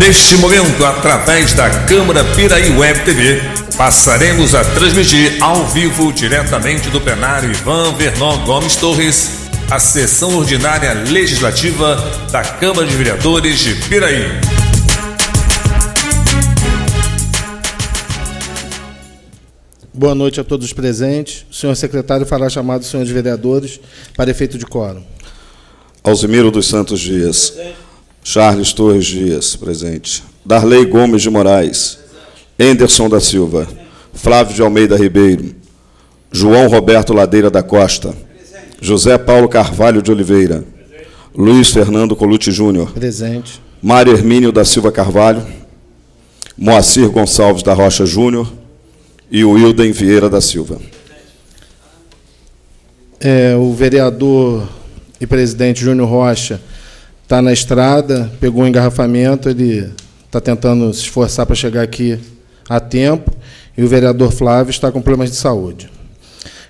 Neste momento, através da Câmara Piraí Web TV, passaremos a transmitir ao vivo, diretamente do plenário Ivan Vernon Gomes Torres, a sessão ordinária legislativa da Câmara de Vereadores de Piraí. Boa noite a todos os presentes. O senhor secretário fará chamado dos senhores vereadores para efeito de quórum. Alzimiro dos Santos Dias. Charles Torres Dias, presente. Darley Gomes de Moraes. Enderson da Silva. Flávio de Almeida Ribeiro. João Roberto Ladeira da Costa. José Paulo Carvalho de Oliveira. Luiz Fernando Colucci Júnior. Presente. Mário Hermínio da Silva Carvalho. Moacir Gonçalves da Rocha Júnior. E o Wilden Vieira da Silva. O vereador e presidente Júnior Rocha está na estrada, pegou um engarrafamento, ele está tentando se esforçar para chegar aqui a tempo, e o vereador Flávio está com problemas de saúde.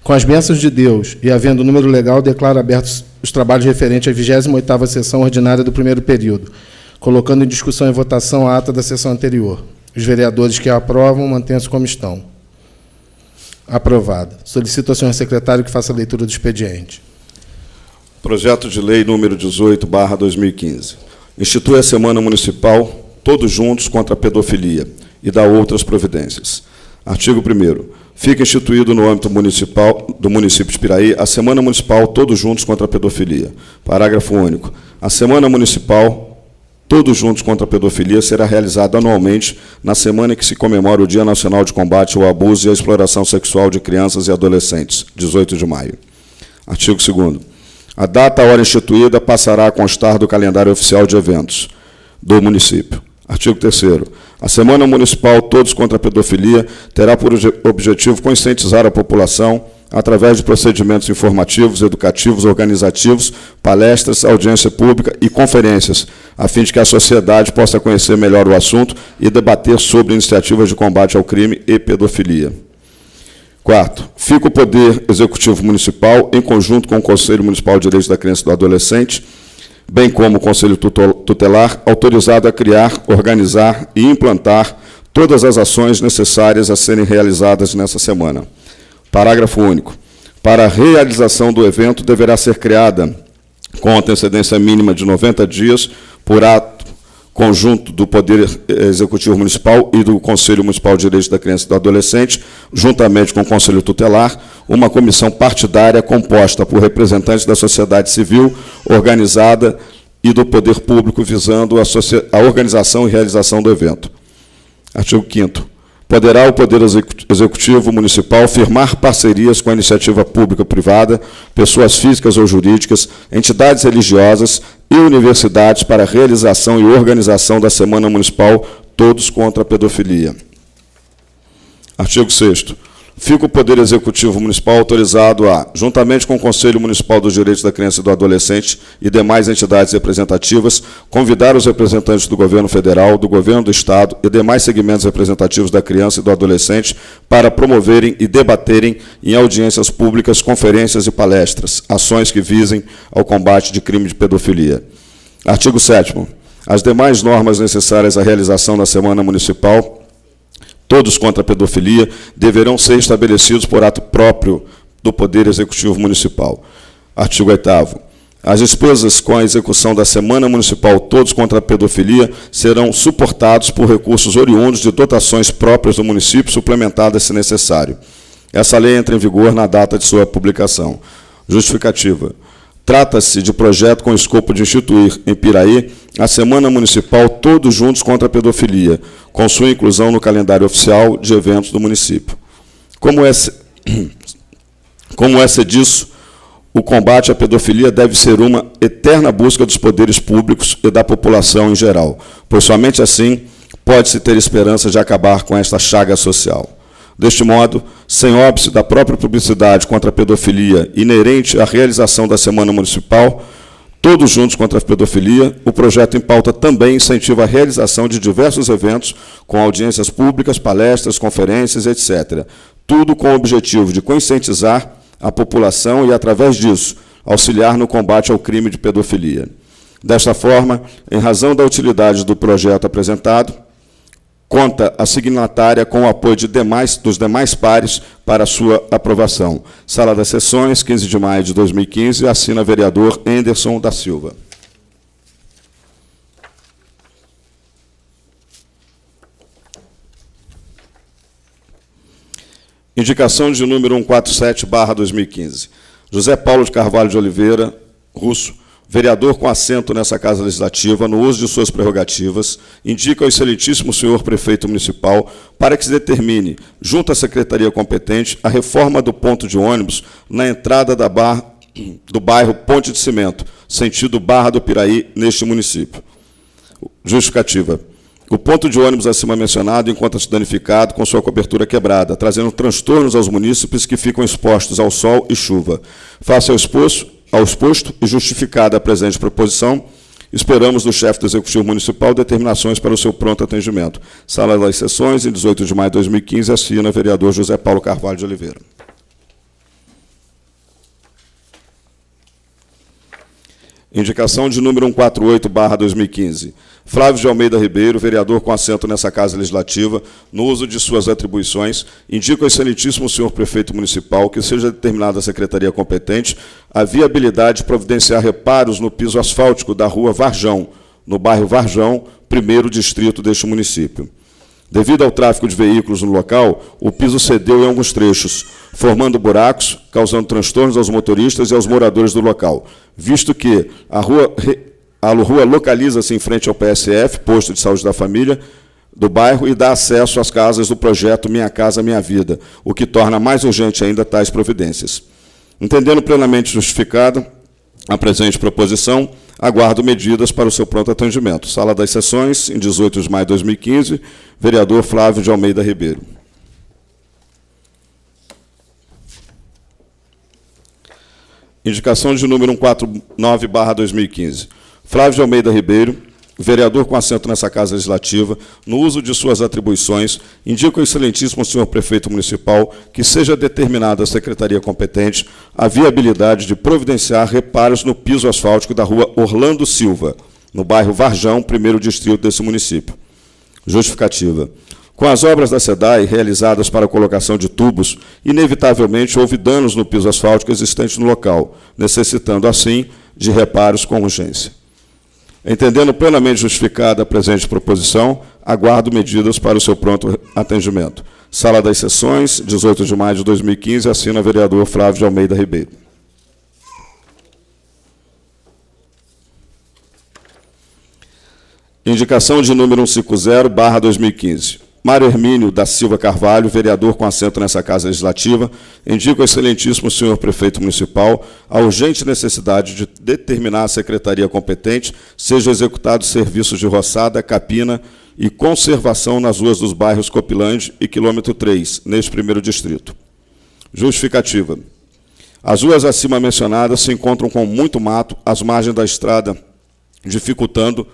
Com as bênçãos de Deus e havendo número legal, declaro abertos os trabalhos referentes à 28ª sessão ordinária do primeiro período, colocando em discussão e votação a ata da sessão anterior. Os vereadores que a aprovam, mantenham-se como estão. Aprovada. Solicito ao senhor secretário que faça a leitura do expediente. Projeto de lei número 18/2015. Institui a Semana Municipal Todos Juntos contra a Pedofilia e dá outras providências. Artigo 1º. Fica instituído no âmbito municipal do município de Piraí a Semana Municipal Todos Juntos contra a Pedofilia. Parágrafo único. A Semana Municipal Todos Juntos contra a Pedofilia será realizada anualmente na semana em que se comemora o Dia Nacional de Combate ao Abuso e à Exploração Sexual de Crianças e Adolescentes, 18 de maio. Artigo 2º. A data, a hora instituída, passará a constar do calendário oficial de eventos do município. Artigo 3º. A Semana Municipal Todos contra a Pedofilia terá por objetivo conscientizar a população através de procedimentos informativos, educativos, organizativos, palestras, audiência pública e conferências, a fim de que a sociedade possa conhecer melhor o assunto e debater sobre iniciativas de combate ao crime e pedofilia. Quarto, fica o Poder Executivo Municipal, em conjunto com o Conselho Municipal de Direitos da Criança e do Adolescente, bem como o Conselho Tutelar, autorizado a criar, organizar e implantar todas as ações necessárias a serem realizadas nessa semana. Parágrafo único. Para a realização do evento, deverá ser criada, com antecedência mínima de 90 dias, por ato conjunto do Poder Executivo Municipal e do Conselho Municipal de Direitos da Criança e do Adolescente, juntamente com o Conselho Tutelar, uma comissão partidária composta por representantes da sociedade civil organizada e do poder público, visando a organização e realização do evento. Artigo 5º. Poderá o Poder Executivo Municipal firmar parcerias com a iniciativa pública-privada, pessoas físicas ou jurídicas, entidades religiosas e universidades para a realização e organização da Semana Municipal Todos contra a Pedofilia. Artigo 6º. Fica o Poder Executivo Municipal autorizado a, juntamente com o Conselho Municipal dos Direitos da Criança e do Adolescente e demais entidades representativas, convidar os representantes do Governo Federal, do Governo do Estado e demais segmentos representativos da criança e do adolescente para promoverem e debaterem em audiências públicas, conferências e palestras, ações que visem ao combate de crime de pedofilia. Artigo 7º. As demais normas necessárias à realização da Semana Municipal Todos contra a Pedofilia deverão ser estabelecidos por ato próprio do Poder Executivo Municipal. Artigo 8º. As despesas com a execução da Semana Municipal Todos contra a Pedofilia serão suportados por recursos oriundos de dotações próprias do município, suplementadas se necessário. Essa lei entra em vigor na data de sua publicação. Justificativa. Trata-se de projeto com o escopo de instituir, em Piraí, a Semana Municipal Todos Juntos contra a Pedofilia, com sua inclusão no calendário oficial de eventos do município. Como essa disso, o combate à pedofilia deve ser uma eterna busca dos poderes públicos e da população em geral, pois somente assim pode-se ter esperança de acabar com esta chaga social. Deste modo, sem óbice da própria publicidade contra a pedofilia inerente à realização da Semana Municipal, Todos Juntos contra a Pedofilia, o projeto em pauta também incentiva a realização de diversos eventos com audiências públicas, palestras, conferências, etc. Tudo com o objetivo de conscientizar a população e, através disso, auxiliar no combate ao crime de pedofilia. Desta forma, em razão da utilidade do projeto apresentado, conta a signatária com o apoio dos demais pares para sua aprovação. Sala das Sessões, 15 de maio de 2015, assina vereador Henderson da Silva. Indicação de número 147/2015. José Paulo de Carvalho de Oliveira, Russo, vereador com assento nessa Casa Legislativa, no uso de suas prerrogativas, indica ao excelentíssimo senhor prefeito municipal para que se determine, junto à secretaria competente, a reforma do ponto de ônibus na entrada do bairro Ponte de Cimento, sentido Barra do Piraí, neste município. Justificativa. O ponto de ônibus acima mencionado encontra-se danificado com sua cobertura quebrada, trazendo transtornos aos munícipes que ficam expostos ao sol e chuva. Face ao exposto e justificada a presente proposição, esperamos do chefe do Executivo Municipal determinações para o seu pronto atendimento. Sala das Sessões, em 18 de maio de 2015, assina vereador José Paulo Carvalho de Oliveira. Indicação de número 148/2015. Flávio de Almeida Ribeiro, vereador com assento nessa Casa Legislativa, no uso de suas atribuições, indica ao excelentíssimo senhor prefeito municipal que seja determinada a secretaria competente a viabilidade de providenciar reparos no piso asfáltico da rua Varjão, no bairro Varjão, primeiro distrito deste município. Devido ao tráfego de veículos no local, o piso cedeu em alguns trechos, formando buracos, causando transtornos aos motoristas e aos moradores do local, visto que a rua localiza-se em frente ao PSF, Posto de Saúde da Família, do bairro, e dá acesso às casas do projeto Minha Casa Minha Vida, o que torna mais urgente ainda tais providências. Entendendo plenamente justificada a presente proposição, aguardo medidas para o seu pronto atendimento. Sala das Sessões, em 18 de maio de 2015, vereador Flávio de Almeida Ribeiro. Indicação de número 149/2015. Flávio de Almeida Ribeiro, vereador com assento nessa Casa Legislativa, no uso de suas atribuições, indica ao excelentíssimo senhor prefeito municipal que seja determinada a secretaria competente a viabilidade de providenciar reparos no piso asfáltico da rua Orlando Silva, no bairro Varjão, primeiro distrito desse município. Justificativa. Com as obras da SEDAI realizadas para a colocação de tubos, inevitavelmente houve danos no piso asfáltico existente no local, necessitando, assim, de reparos com urgência. Entendendo plenamente justificada a presente proposição, aguardo medidas para o seu pronto atendimento. Sala das Sessões, 18 de maio de 2015, assina vereador Flávio de Almeida Ribeiro. Indicação de número 150/2015. Mário Hermínio da Silva Carvalho, vereador com assento nessa Casa Legislativa, indica ao excelentíssimo senhor prefeito municipal a urgente necessidade de determinar a secretaria competente seja executado serviços de roçada, capina e conservação nas ruas dos bairros Copilândia e quilômetro 3, neste primeiro distrito. Justificativa. As ruas acima mencionadas se encontram com muito mato às margens da estrada, dificultando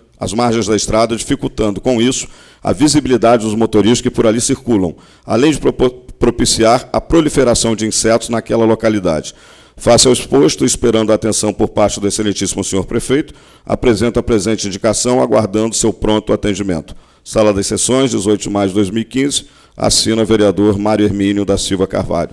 com isso a visibilidade dos motoristas que por ali circulam, além de propiciar a proliferação de insetos naquela localidade. Face ao exposto, esperando a atenção por parte do excelentíssimo senhor prefeito, apresento a presente indicação, aguardando seu pronto atendimento. Sala das Sessões, 18 de maio de 2015, assina vereador Mário Hermínio da Silva Carvalho.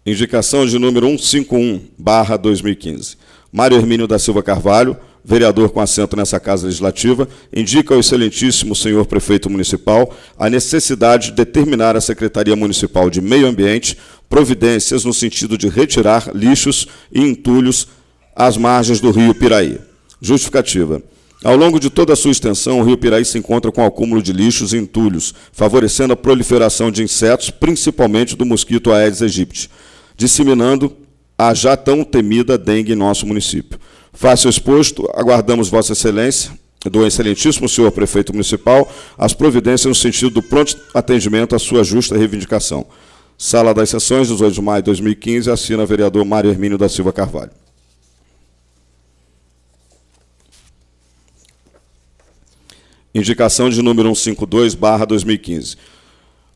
Indicação de número 151/2015. Mário Hermínio da Silva Carvalho, vereador com assento nessa Casa Legislativa, indica ao excelentíssimo senhor prefeito municipal a necessidade de determinar à Secretaria Municipal de Meio Ambiente providências no sentido de retirar lixos e entulhos às margens do rio Piraí. Justificativa. Ao longo de toda a sua extensão, o rio Piraí se encontra com acúmulo de lixos e entulhos, favorecendo a proliferação de insetos, principalmente do mosquito Aedes aegypti, disseminando a já tão temida dengue em nosso município. Face ao exposto, aguardamos Vossa Excelência, do excelentíssimo senhor prefeito municipal, as providências no sentido do pronto atendimento à sua justa reivindicação. Sala das Sessões, 18 de maio de 2015, assina vereador Mário Hermínio da Silva Carvalho. Indicação de número 152/2015.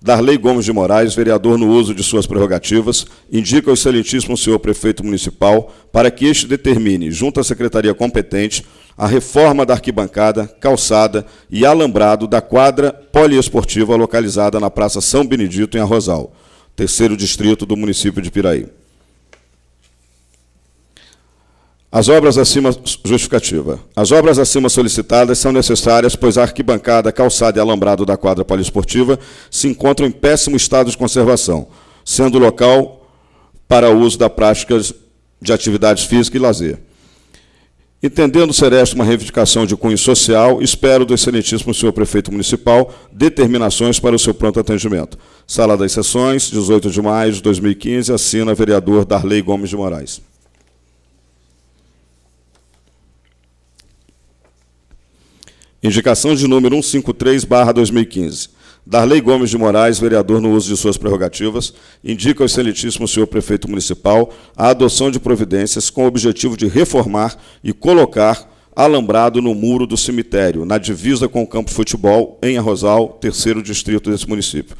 Darley Gomes de Moraes, vereador no uso de suas prerrogativas, indica ao excelentíssimo senhor prefeito municipal para que este determine, junto à secretaria competente, a reforma da arquibancada, calçada e alambrado da quadra poliesportiva localizada na Praça São Benedito, em Arrozal, 3º distrito do município de Piraí. As obras acima justificativa. As obras acima solicitadas são necessárias, pois a arquibancada, calçada e alambrado da quadra poliesportiva se encontram em péssimo estado de conservação, sendo local para uso da prática de atividades físicas e lazer. Entendendo ser esta uma reivindicação de cunho social, espero do excelentíssimo senhor prefeito municipal determinações para o seu pronto atendimento. Sala das Sessões, 18 de maio de 2015, assina vereador Darley Gomes de Moraes. Indicação de número 153/2015. Darley Gomes de Moraes, vereador no uso de suas prerrogativas, indica ao excelentíssimo senhor prefeito municipal a adoção de providências com o objetivo de reformar e colocar alambrado no muro do cemitério, na divisa com o campo de futebol, em Arrozal, 3º distrito desse município.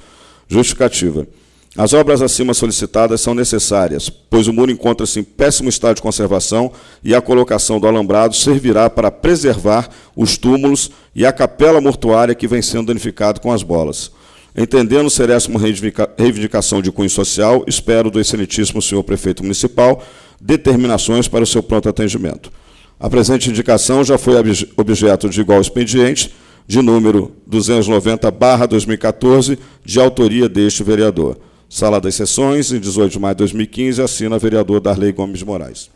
Justificativa. As obras acima solicitadas são necessárias, pois o muro encontra-se em péssimo estado de conservação e a colocação do alambrado servirá para preservar os túmulos e a capela mortuária que vem sendo danificado com as bolas. Entendendo ser essa uma reivindicação de cunho social, espero do excelentíssimo senhor prefeito municipal determinações para o seu pronto atendimento. A presente indicação já foi objeto de igual expediente, de número 290/2014, de autoria deste vereador. Sala das Sessões, em 18 de maio de 2015, assina vereador Darley Gomes de Moraes.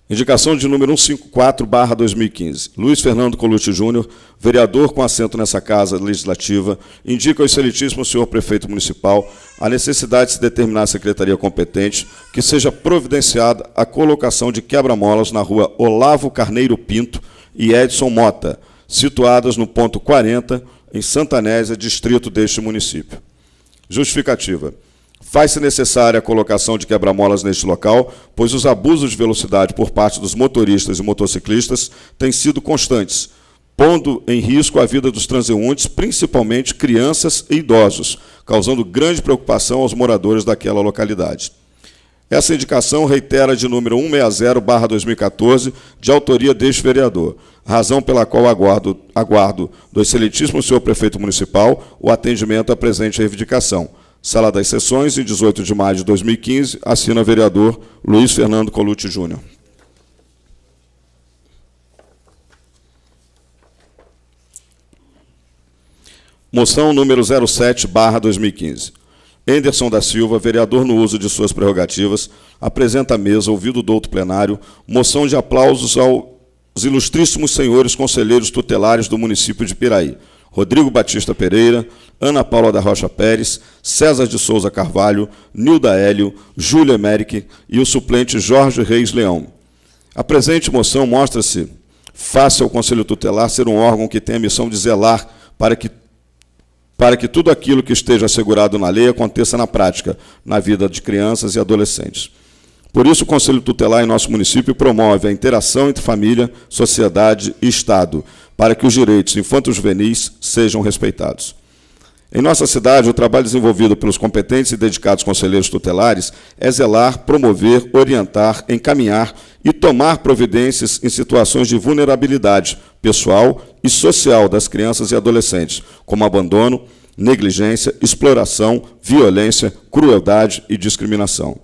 Indicação de número 154/2015. Luiz Fernando Colucci Júnior, vereador com assento nessa Casa Legislativa, indica ao excelentíssimo senhor prefeito municipal a necessidade de se determinar a secretaria competente que seja providenciada a colocação de quebra-molas na rua Olavo Carneiro Pinto e Edson Mota, situadas no ponto 40, em Santa Anésia, distrito deste município. Justificativa. Faz-se necessária a colocação de quebra-molas neste local, pois os abusos de velocidade por parte dos motoristas e motociclistas têm sido constantes, pondo em risco a vida dos transeuntes, principalmente crianças e idosos, causando grande preocupação aos moradores daquela localidade. Essa indicação reitera de número 160/2014, de autoria deste vereador, razão pela qual aguardo do excelentíssimo senhor prefeito municipal o atendimento à presente reivindicação. Sala das Sessões, em 18 de maio de 2015, assina vereador Luiz Fernando Colucci Júnior. Moção número 07/2015. Enderson da Silva, vereador no uso de suas prerrogativas, apresenta à mesa, ouvido o douto plenário, moção de aplausos aos ilustríssimos senhores conselheiros tutelares do município de Piraí: Rodrigo Batista Pereira, Ana Paula da Rocha Pérez, César de Souza Carvalho, Nilda Hélio, Júlia Emerick e o suplente Jorge Reis Leão. A presente moção mostra-se fácil ao Conselho Tutelar ser um órgão que tem a missão de zelar para que tudo aquilo que esteja assegurado na lei aconteça na prática, na vida de crianças e adolescentes. Por isso, o Conselho Tutelar em nosso município promove a interação entre família, sociedade e Estado, para que os direitos infanto-juvenis sejam respeitados. Em nossa cidade, o trabalho desenvolvido pelos competentes e dedicados conselheiros tutelares é zelar, promover, orientar, encaminhar e tomar providências em situações de vulnerabilidade pessoal e social das crianças e adolescentes, como abandono, negligência, exploração, violência, crueldade e discriminação.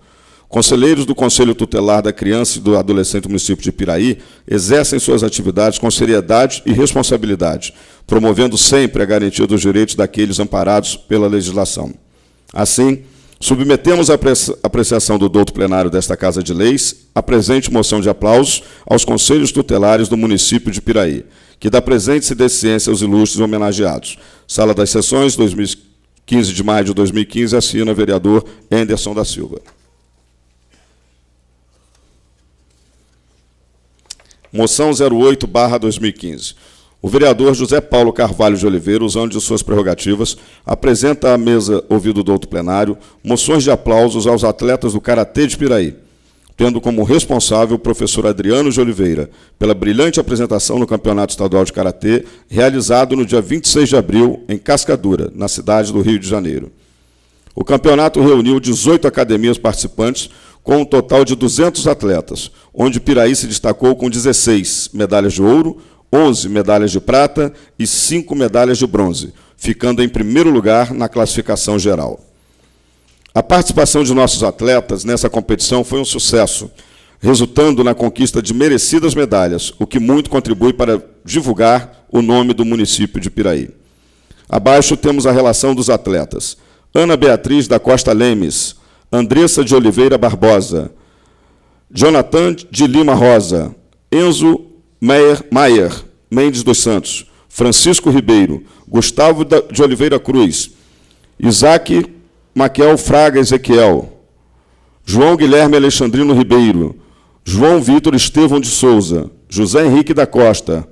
Conselheiros do Conselho Tutelar da Criança e do Adolescente do município de Piraí exercem suas atividades com seriedade e responsabilidade, promovendo sempre a garantia dos direitos daqueles amparados pela legislação. Assim, submetemos à apreciação do douto plenário desta Casa de Leis a presente moção de aplausos aos conselhos tutelares do município de Piraí, que dá presente e dê ciência aos ilustres homenageados. Sala das Sessões, 15 de maio de 2015, assina vereador Enderson da Silva. Moção 08/2015. O vereador José Paulo Carvalho de Oliveira, usando de suas prerrogativas, apresenta à mesa, ouvido do douto plenário, moções de aplausos aos atletas do Karatê de Piraí. tendo como responsável o professor Adriano de Oliveira, pela brilhante apresentação no Campeonato Estadual de Karatê, realizado no dia 26 de abril, em Cascadura, na cidade do Rio de Janeiro. O campeonato reuniu 18 academias participantes, com um total de 200 atletas, onde Piraí se destacou com 16 medalhas de ouro, 11 medalhas de prata e 5 medalhas de bronze, ficando em primeiro lugar na classificação geral. A participação de nossos atletas nessa competição foi um sucesso, resultando na conquista de merecidas medalhas, o que muito contribui para divulgar o nome do município de Piraí. Abaixo temos a relação dos atletas. Ana Beatriz da Costa Lemes, Andressa de Oliveira Barbosa, Jonathan de Lima Rosa, Enzo Maier Mendes dos Santos, Francisco Ribeiro, Gustavo de Oliveira Cruz, Isaac Maquiel Fraga Ezequiel, João Guilherme Alexandrino Ribeiro, João Vitor Estevão de Souza, José Henrique da Costa,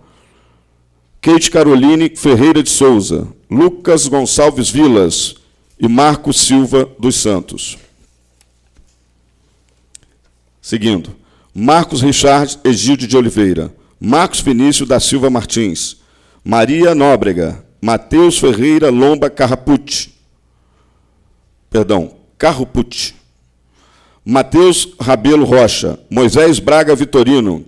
Kate Caroline Ferreira de Souza, Lucas Gonçalves Vilas e Marcos Silva dos Santos. Seguindo, Marcos Richard Egídio de Oliveira, Marcos Vinícius da Silva Martins, Maria Nóbrega, Matheus Ferreira Lomba Carrapucci, Matheus Rabelo Rocha, Moisés Braga Vitorino,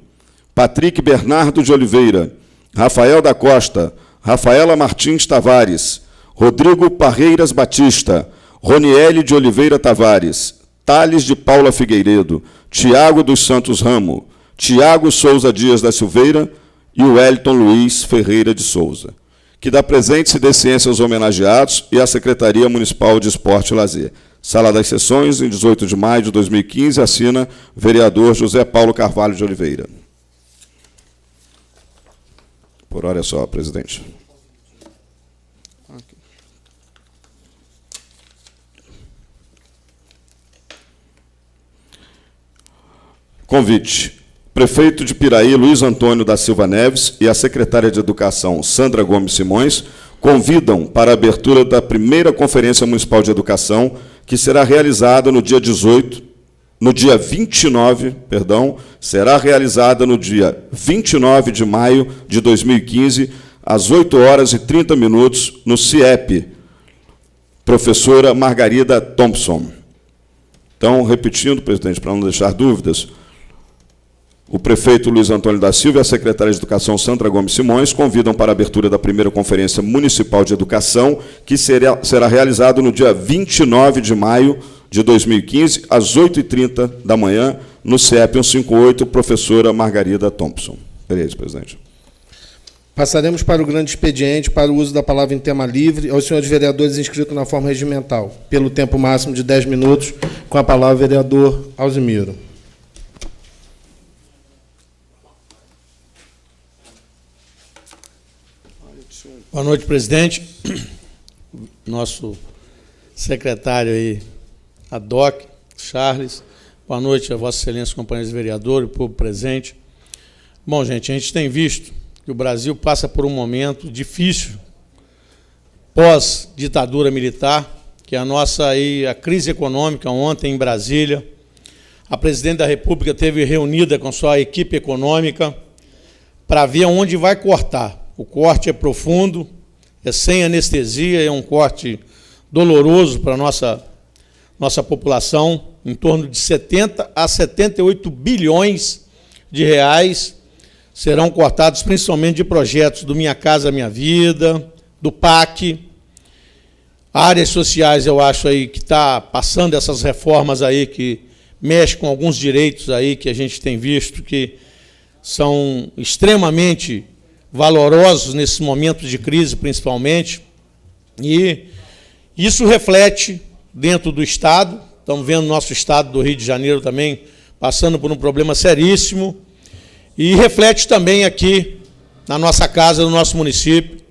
Patrick Bernardo de Oliveira, Rafael da Costa, Rafaela Martins Tavares, Rodrigo Parreiras Batista, Roniele de Oliveira Tavares, Thales de Paula Figueiredo, Tiago dos Santos Ramo, Tiago Souza Dias da Silveira e Wellington Luiz Ferreira de Souza. Que dá presentes e desciência aos homenageados e à Secretaria Municipal de Esporte e Lazer. Sala das Sessões, em 18 de maio de 2015, assina vereador José Paulo Carvalho de Oliveira. Por hora é só, presidente. Convite. Prefeito de Piraí, Luiz Antônio da Silva Neves, e a secretária de Educação, Sandra Gomes Simões, convidam para a abertura da primeira Conferência Municipal de Educação, que será realizada no dia 29, será realizada no dia 29 de maio de 2015, às 8h30, no CIEP, professora Margarida Thompson. Então, repetindo, presidente, para não deixar dúvidas, o prefeito Luiz Antônio da Silva e a secretária de Educação, Sandra Gomes Simões, convidam para a abertura da primeira Conferência Municipal de Educação, que será realizado no dia 29 de maio de 2015, às 8h30 da manhã, no CIEP 158, professora Margarida Thompson. Beleza, presidente. Passaremos para o grande expediente, para o uso da palavra em tema livre, aos senhores vereadores inscritos na forma regimental, pelo tempo máximo de 10 minutos, com a palavra o vereador Alzimiro. Boa noite, presidente. Nosso secretário aí, Adoc, Charles. Boa noite a Vossa Excelência, companheiros vereadores, o povo presente. Bom, gente, a gente tem visto que o Brasil passa por um momento difícil, pós-ditadura militar, que é a crise econômica ontem em Brasília. A presidente da República esteve reunida com sua equipe econômica para ver onde vai cortar. O corte é profundo, é sem anestesia, é um corte doloroso para a nossa população, em torno de 70 a 78 bilhões de reais serão cortados, principalmente de projetos do Minha Casa Minha Vida, do PAC, áreas sociais. Eu acho aí que está passando essas reformas aí que mexem com alguns direitos aí que a gente tem visto que são extremamente valorosos nesses momentos de crise, principalmente, e isso reflete dentro do Estado. Estamos vendo o nosso Estado do Rio de Janeiro também passando por um problema seríssimo, e reflete também aqui na nossa casa, no nosso município,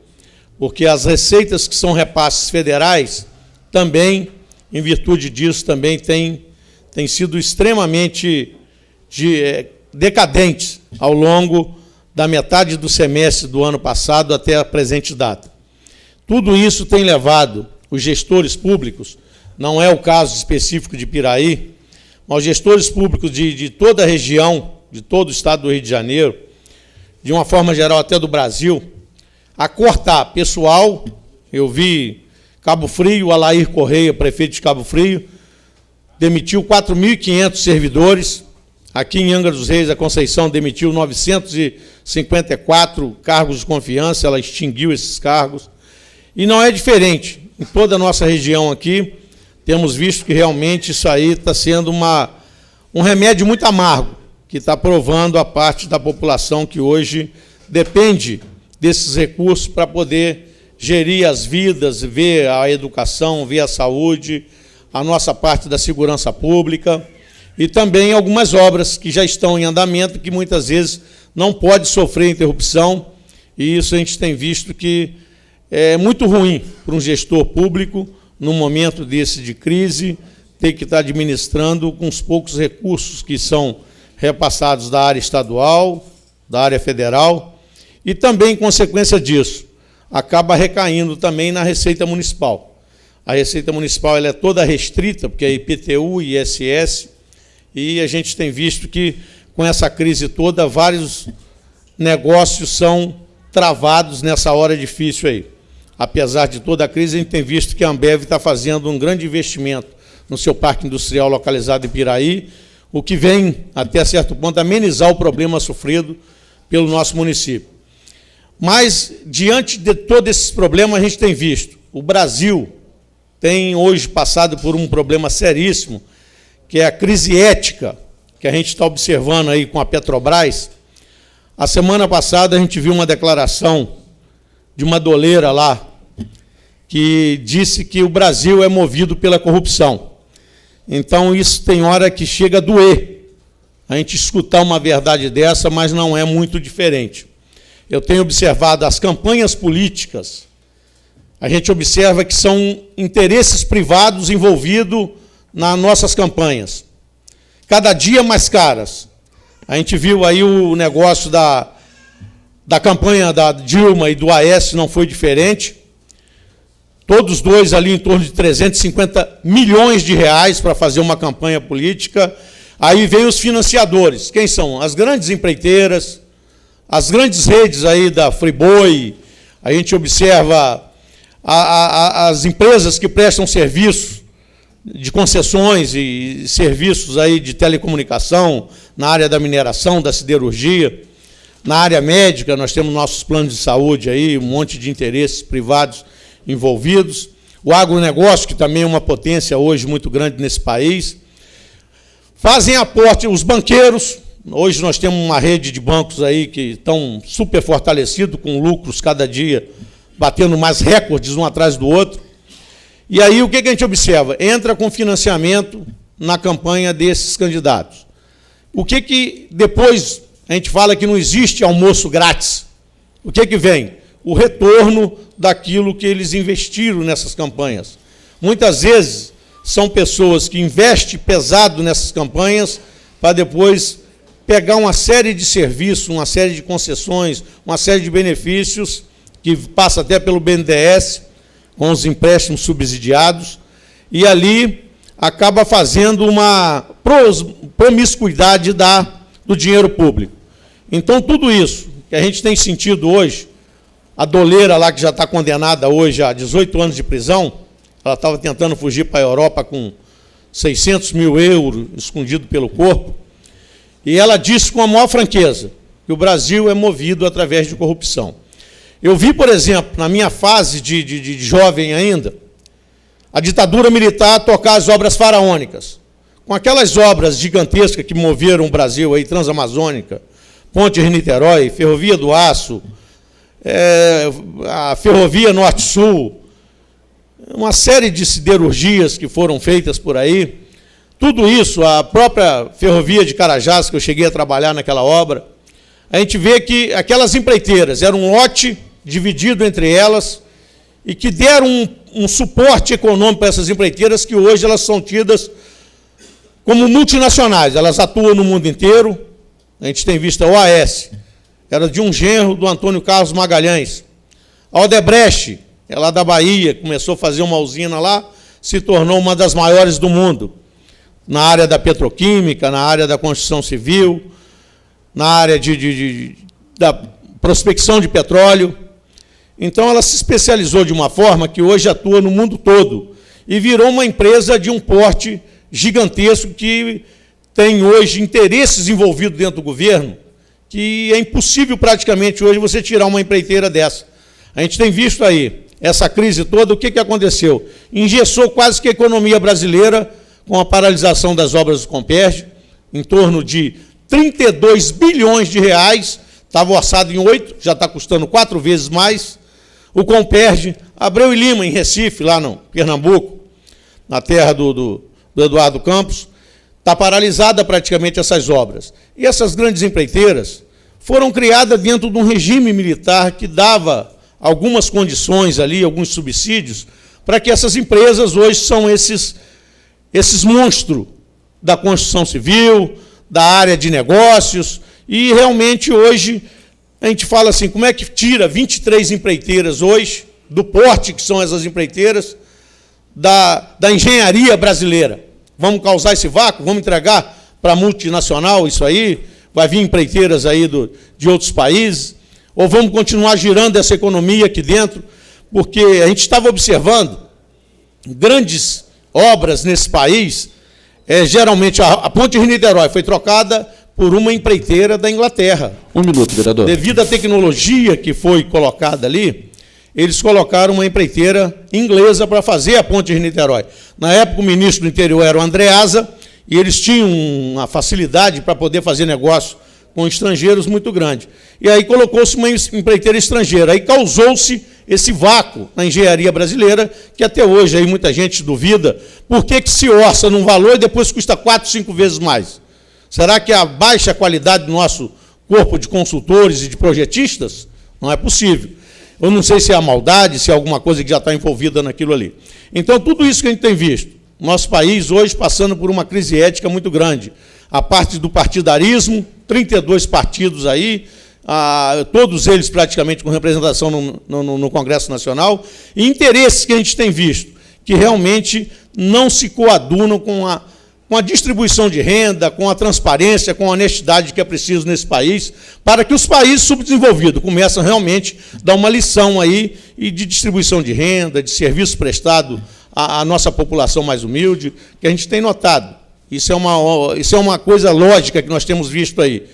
porque as receitas que são repasses federais também, em virtude disso, também têm sido extremamente decadentes ao longo da metade do semestre do ano passado até a presente data. Tudo isso tem levado os gestores públicos, não é o caso específico de Piraí, aos gestores públicos de toda a região, de todo o estado do Rio de Janeiro, de uma forma geral até do Brasil, a cortar pessoal. Eu vi Cabo Frio, Alair Correia, prefeito de Cabo Frio, demitiu 4.500 servidores. Aqui em Angra dos Reis, a Conceição demitiu 954 cargos de confiança, ela extinguiu esses cargos. E não é diferente. Em toda a nossa região aqui, temos visto que realmente isso aí está sendo um remédio muito amargo, que está provando a parte da população que hoje depende desses recursos para poder gerir as vidas, ver a educação, ver a saúde, a nossa parte da segurança pública e também algumas obras que já estão em andamento, que muitas vezes não pode sofrer interrupção, e isso a gente tem visto que é muito ruim para um gestor público, num momento desse de crise, ter que estar administrando com os poucos recursos que são repassados da área estadual, da área federal, e também, em consequência disso, acaba recaindo também na Receita Municipal. A Receita Municipal ela é toda restrita, porque é IPTU e ISS, e a gente tem visto que, com essa crise toda, vários negócios são travados nessa hora difícil aí. Apesar de toda a crise, a gente tem visto que a Ambev está fazendo um grande investimento no seu parque industrial localizado em Piraí, o que vem, até certo ponto, amenizar o problema sofrido pelo nosso município. Mas, diante de todos esses problemas, a gente tem visto, o Brasil tem hoje passado por um problema seríssimo, que é a crise ética, que a gente está observando aí com a Petrobras. A semana passada a gente viu uma declaração de uma doleira lá, que disse que o Brasil é movido pela corrupção. Então, isso tem hora que chega a doer, a gente escutar uma verdade dessa, mas não é muito diferente. Eu tenho observado as campanhas políticas, a gente observa que são interesses privados envolvidos nas nossas campanhas, cada dia mais caras. A gente viu aí o negócio da campanha da Dilma e do Aécio, não foi diferente. Todos dois ali em torno de 350 milhões de reais para fazer uma campanha política. Aí vem os financiadores. Quem são? As grandes empreiteiras, as grandes redes aí da Friboi. A gente observa as empresas que prestam serviços de concessões e serviços aí de telecomunicação, na área da mineração, da siderurgia. Na área médica, nós temos nossos planos de saúde aí, um monte de interesses privados envolvidos. O agronegócio, que também é uma potência hoje muito grande nesse país. Fazem aporte os banqueiros. Hoje nós temos uma rede de bancos aí que estão super fortalecidos, com lucros cada dia, batendo mais recordes um atrás do outro. E aí o que a gente observa? Entra com financiamento na campanha desses candidatos. O que depois a gente fala que não existe almoço grátis? O que vem? O retorno daquilo que eles investiram nessas campanhas. Muitas vezes são pessoas que investem pesado nessas campanhas para depois pegar uma série de serviços, uma série de concessões, uma série de benefícios, que passa até pelo BNDES, com os empréstimos subsidiados, e ali acaba fazendo uma promiscuidade do dinheiro público. Então, tudo isso que a gente tem sentido hoje, a doleira lá que já está condenada hoje a 18 anos de prisão, ela estava tentando fugir para a Europa com 600 mil euros escondido pelo corpo, e ela disse com a maior franqueza que o Brasil é movido através de corrupção. Eu vi, por exemplo, na minha fase de jovem ainda, a ditadura militar tocar as obras faraônicas. Com aquelas obras gigantescas que moveram o Brasil, aí, Transamazônica, Ponte Rio-Niterói, Ferrovia do Aço, a Ferrovia Norte-Sul, uma série de siderurgias que foram feitas por aí. Tudo isso, a própria Ferrovia de Carajás, que eu cheguei a trabalhar naquela obra, a gente vê que aquelas empreiteiras eram um lote dividido entre elas e que deram um suporte econômico para essas empreiteiras que hoje elas são tidas como multinacionais. Elas atuam no mundo inteiro. A gente tem visto a OAS, era de um genro do Antônio Carlos Magalhães. A Odebrecht, ela da Bahia, começou a fazer uma usina lá, se tornou uma das maiores do mundo. na área da petroquímica, na área da construção civil, na área da prospecção de petróleo. Então, ela se especializou de uma forma que hoje atua no mundo todo e virou uma empresa de um porte gigantesco que tem hoje interesses envolvidos dentro do governo, que é impossível praticamente hoje você tirar uma empreiteira dessa. A gente tem visto aí essa crise toda, o que aconteceu? Engessou quase que a economia brasileira com a paralisação das obras do Comperj, em torno de 32 bilhões de reais, estava orçado em 8, já está custando 4 vezes mais. O Comperj, Abreu e Lima, em Recife, lá no Pernambuco, na terra do Eduardo Campos, está paralisada praticamente essas obras. E essas grandes empreiteiras foram criadas dentro de um regime militar que dava algumas condições ali, alguns subsídios, para que essas empresas hoje são esses monstros da construção civil, da área de negócios, e realmente hoje a gente fala assim, como é que tira 23 empreiteiras hoje, do porte que são essas empreiteiras, da engenharia brasileira? Vamos causar esse vácuo? Vamos entregar para a multinacional isso aí? Vai vir empreiteiras aí de outros países? Ou vamos continuar girando essa economia aqui dentro? Porque a gente estava observando grandes obras nesse país, geralmente a Ponte Rio-Niterói foi trocada por uma empreiteira da Inglaterra. 1 minuto, vereador. Devido à tecnologia que foi colocada ali, eles colocaram uma empreiteira inglesa para fazer a Ponte Rio-Niterói. Na época, o ministro do interior era o Andreasa, e eles tinham uma facilidade para poder fazer negócio com estrangeiros muito grande. E aí colocou-se uma empreiteira estrangeira. Aí causou-se esse vácuo na engenharia brasileira, que até hoje aí muita gente duvida por que se orça num valor e depois custa 4, 5 vezes mais. Será que a baixa qualidade do nosso corpo de consultores e de projetistas? Não é possível. Eu não sei se é a maldade, se é alguma coisa que já está envolvida naquilo ali. Então, tudo isso que a gente tem visto, nosso país hoje passando por uma crise ética muito grande. A parte do partidarismo, 32 partidos aí, todos eles praticamente com representação no Congresso Nacional, e interesses que a gente tem visto, que realmente não se coadunam com a distribuição de renda, com a transparência, com a honestidade que é preciso nesse país, para que os países subdesenvolvidos comecem realmente a dar uma lição aí e de distribuição de renda, de serviço prestado à nossa população mais humilde, que a gente tem notado. Isso é uma coisa lógica que nós temos visto aí.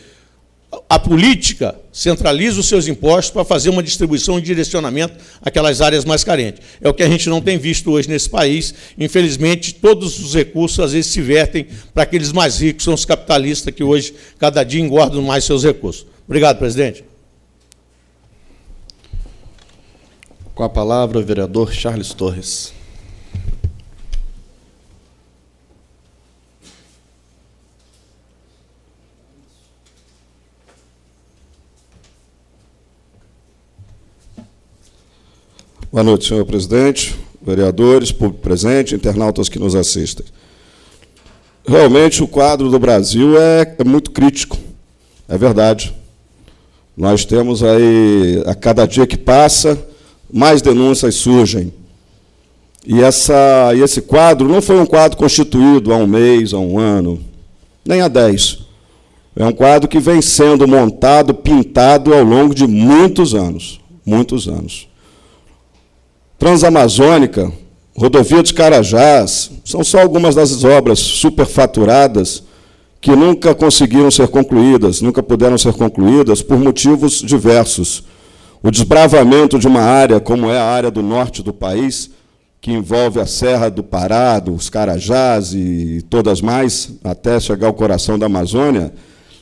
A política centraliza os seus impostos para fazer uma distribuição e direcionamento àquelas áreas mais carentes. É o que a gente não tem visto hoje nesse país. Infelizmente, todos os recursos, às vezes, se vertem para aqueles mais ricos, são os capitalistas que hoje, cada dia, engordam mais seus recursos. Obrigado, presidente. Com a palavra, o vereador Charles Torres. Boa noite, senhor presidente, vereadores, público presente, internautas que nos assistem. Realmente, o quadro do Brasil é muito crítico, é verdade. Nós temos aí, a cada dia que passa, mais denúncias surgem. E esse quadro não foi um quadro constituído há um mês, há um ano, nem há 10. É um quadro que vem sendo montado, pintado ao longo de muitos anos, muitos anos. Transamazônica, Rodovia dos Carajás, são só algumas das obras superfaturadas que nunca conseguiram ser concluídas, nunca puderam ser concluídas por motivos diversos. O desbravamento de uma área, como é a área do norte do país, que envolve a Serra do Pará, dos Carajás e todas mais, até chegar ao coração da Amazônia,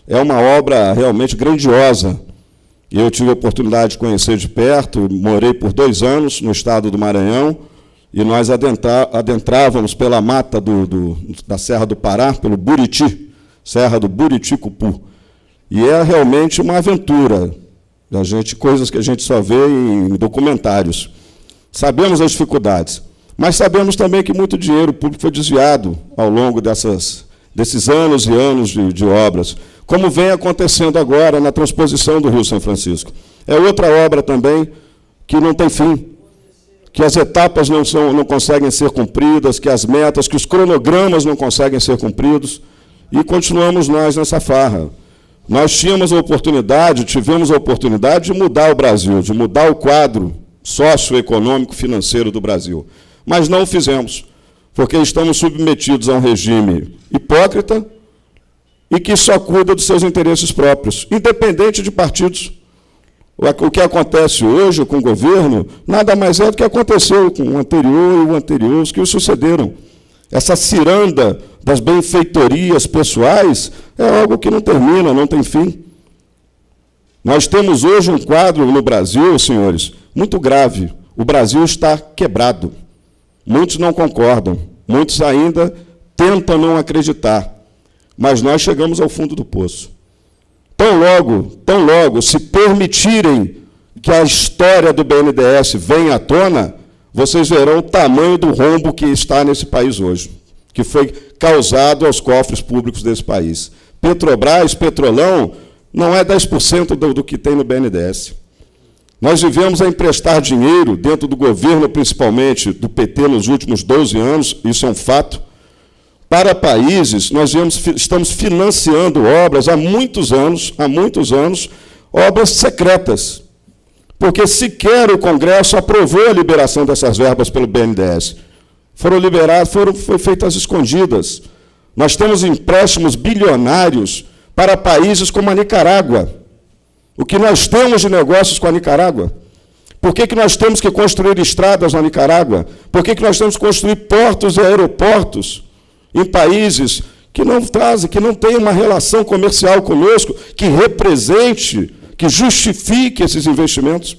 é uma obra realmente grandiosa. Eu tive a oportunidade de conhecer de perto, morei por 2 anos no estado do Maranhão, e nós adentrávamos pela mata da Serra do Pará, pelo Buriti, Serra do Buriti-Cupu. E é realmente uma aventura, coisas que a gente só vê em documentários. Sabemos as dificuldades, mas sabemos também que muito dinheiro público foi desviado ao longo desses anos e anos de obras, como vem acontecendo agora na transposição do Rio São Francisco. É outra obra também que não tem fim. que as etapas não conseguem ser cumpridas, que as metas, que os cronogramas não conseguem ser cumpridos, e continuamos nós nessa farra. Nós tivemos a oportunidade de mudar o Brasil, de mudar o quadro socioeconômico financeiro do Brasil, mas não o fizemos, porque estamos submetidos a um regime hipócrita e que só cuida dos seus interesses próprios, independente de partidos. O que acontece hoje com o governo nada mais é do que aconteceu com o anterior e o anterior, os que o sucederam. Essa ciranda das benfeitorias pessoais é algo que não termina, não tem fim. Nós temos hoje um quadro no Brasil, senhores, muito grave. O Brasil está quebrado. Muitos não concordam, muitos ainda tentam não acreditar, mas nós chegamos ao fundo do poço. Tão logo se permitirem que a história do BNDES venha à tona, vocês verão o tamanho do rombo que está nesse país hoje, que foi causado aos cofres públicos desse país. Petrobras, Petrolão, não é 10% do que tem no BNDES. Nós vivemos a emprestar dinheiro, dentro do governo, principalmente, do PT, nos últimos 12 anos, isso é um fato, para países. Nós estamos financiando obras há muitos anos, obras secretas, porque sequer o Congresso aprovou a liberação dessas verbas pelo BNDES. Foram feitas às escondidas. Nós temos empréstimos bilionários para países como a Nicarágua. O que nós temos de negócios com a Nicarágua? Por que nós temos que construir estradas na Nicarágua? Por que nós temos que construir portos e aeroportos em países que não têm uma relação comercial conosco, que represente, que justifique esses investimentos?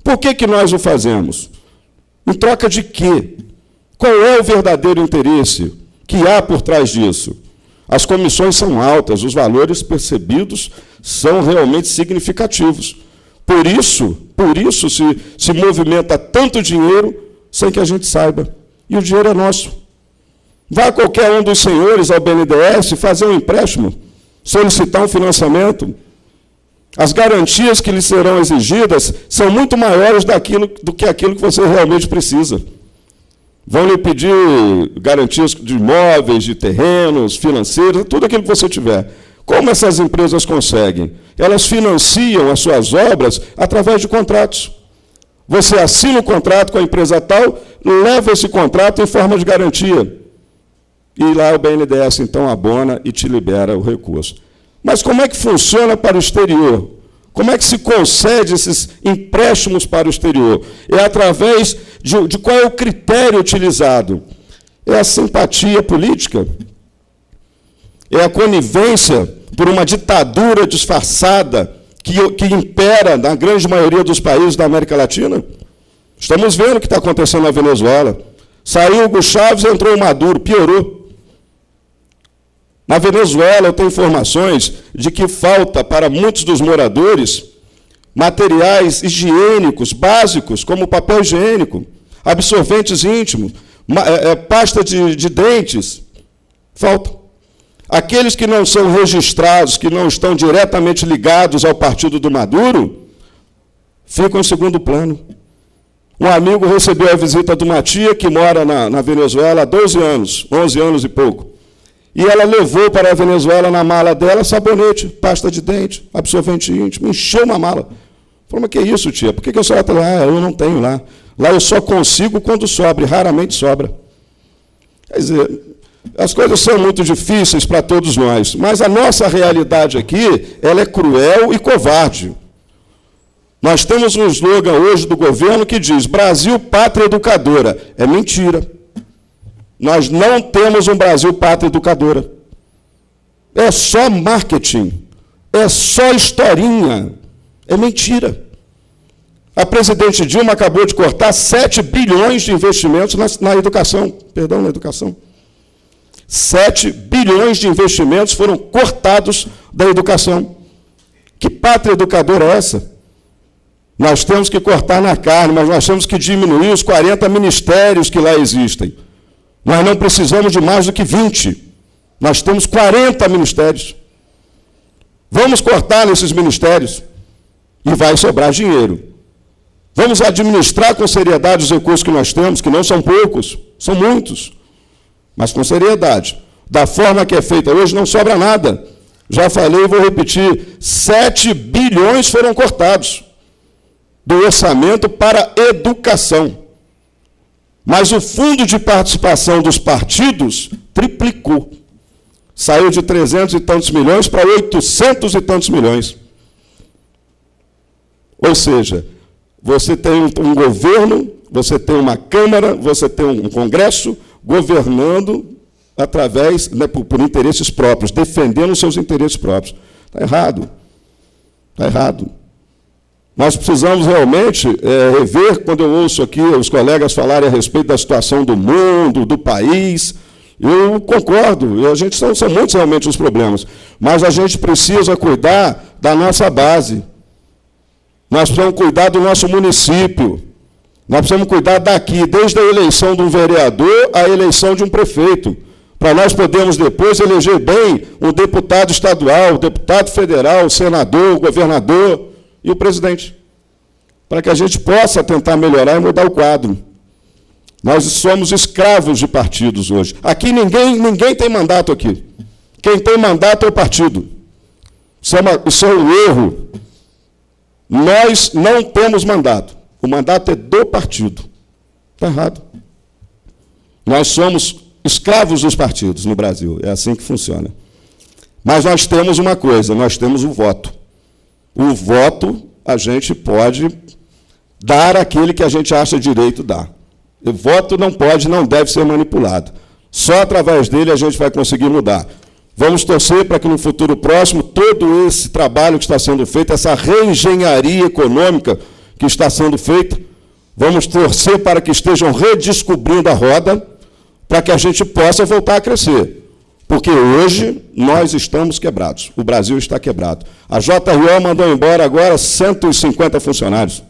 Por que nós o fazemos? Em troca de quê? Qual é o verdadeiro interesse que há por trás disso? As comissões são altas, os valores percebidos são realmente significativos. Por isso se movimenta tanto dinheiro sem que a gente saiba. E o dinheiro é nosso. Vá qualquer um dos senhores ao BNDES fazer um empréstimo, solicitar um financiamento. As garantias que lhe serão exigidas são muito maiores do que aquilo que você realmente precisa. Vão lhe pedir garantias de imóveis, de terrenos, financeiras, tudo aquilo que você tiver. Como essas empresas conseguem? Elas financiam as suas obras através de contratos. Você assina o contrato com a empresa tal, leva esse contrato em forma de garantia. E lá o BNDES, então, abona e te libera o recurso. Mas como é que funciona para o exterior? Como é que se concede esses empréstimos para o exterior? É através de qual é o critério utilizado? É a simpatia política? É a conivência por uma ditadura disfarçada que impera na grande maioria dos países da América Latina? Estamos vendo o que está acontecendo na Venezuela. Saiu Hugo Chávez, entrou o Maduro, piorou. Na Venezuela, eu tenho informações de que falta para muitos dos moradores materiais higiênicos básicos, como papel higiênico, absorventes íntimos, pasta de dentes. Falta. Aqueles que não são registrados, que não estão diretamente ligados ao partido do Maduro, ficam em segundo plano. Um amigo recebeu a visita de uma tia que mora na Venezuela há 12 anos, 11 anos e pouco. E ela levou para a Venezuela, na mala dela, sabonete, pasta de dente, absorvente íntimo, encheu uma mala. Falou, mas que isso, tia? Por que a senhora está lá? Eu não tenho lá. Lá eu só consigo quando sobra, e raramente sobra. Quer dizer, as coisas são muito difíceis para todos nós, mas a nossa realidade aqui, ela é cruel e covarde. Nós temos um slogan hoje do governo que diz, Brasil, pátria educadora. É mentira. Nós não temos um Brasil pátria educadora. É só marketing, é só historinha, é mentira. A presidente Dilma acabou de cortar 7 bilhões de investimentos na educação. 7 bilhões de investimentos foram cortados da educação. Que pátria educadora é essa? Nós temos que cortar na carne, mas nós temos que diminuir os 40 ministérios que lá existem. Nós não precisamos de mais do que 20. Nós temos 40 ministérios. Vamos cortar nesses ministérios e vai sobrar dinheiro. Vamos administrar com seriedade os recursos que nós temos, que não são poucos, são muitos, mas com seriedade. Da forma que é feita hoje, não sobra nada. Já falei e vou repetir, 7 bilhões foram cortados do orçamento para educação. Mas o fundo de participação dos partidos triplicou. Saiu de 300 e tantos milhões para 800 e tantos milhões. Ou seja, você tem um governo, você tem uma Câmara, você tem um Congresso governando através, né, por interesses próprios, defendendo os seus interesses próprios. Está errado. Está errado. Nós precisamos realmente rever, quando eu ouço aqui os colegas falarem a respeito da situação do mundo, do país, eu concordo, são muitos realmente os problemas, mas a gente precisa cuidar da nossa base. Nós precisamos cuidar do nosso município. Nós precisamos cuidar daqui, desde a eleição de um vereador à eleição de um prefeito, para nós podermos depois eleger bem um deputado estadual, um deputado federal, o senador, o governador e o presidente, para que a gente possa tentar melhorar e mudar o quadro. Nós somos escravos de partidos hoje. Aqui ninguém tem mandato aqui. Quem tem mandato é o partido. Isso é um erro. Nós não temos mandato. O mandato é do partido. Está errado. Nós somos escravos dos partidos no Brasil. É assim que funciona. Mas nós temos uma coisa, nós temos o voto. O voto a gente pode dar àquele que a gente acha direito dar. O voto não pode, não deve ser manipulado. Só através dele a gente vai conseguir mudar. Vamos torcer para que no futuro próximo todo esse trabalho que está sendo feito, essa reengenharia econômica que está sendo feita, vamos torcer para que estejam redescobrindo a roda, para que a gente possa voltar a crescer. Porque hoje nós estamos quebrados. O Brasil está quebrado. A JRO mandou embora agora 150 funcionários.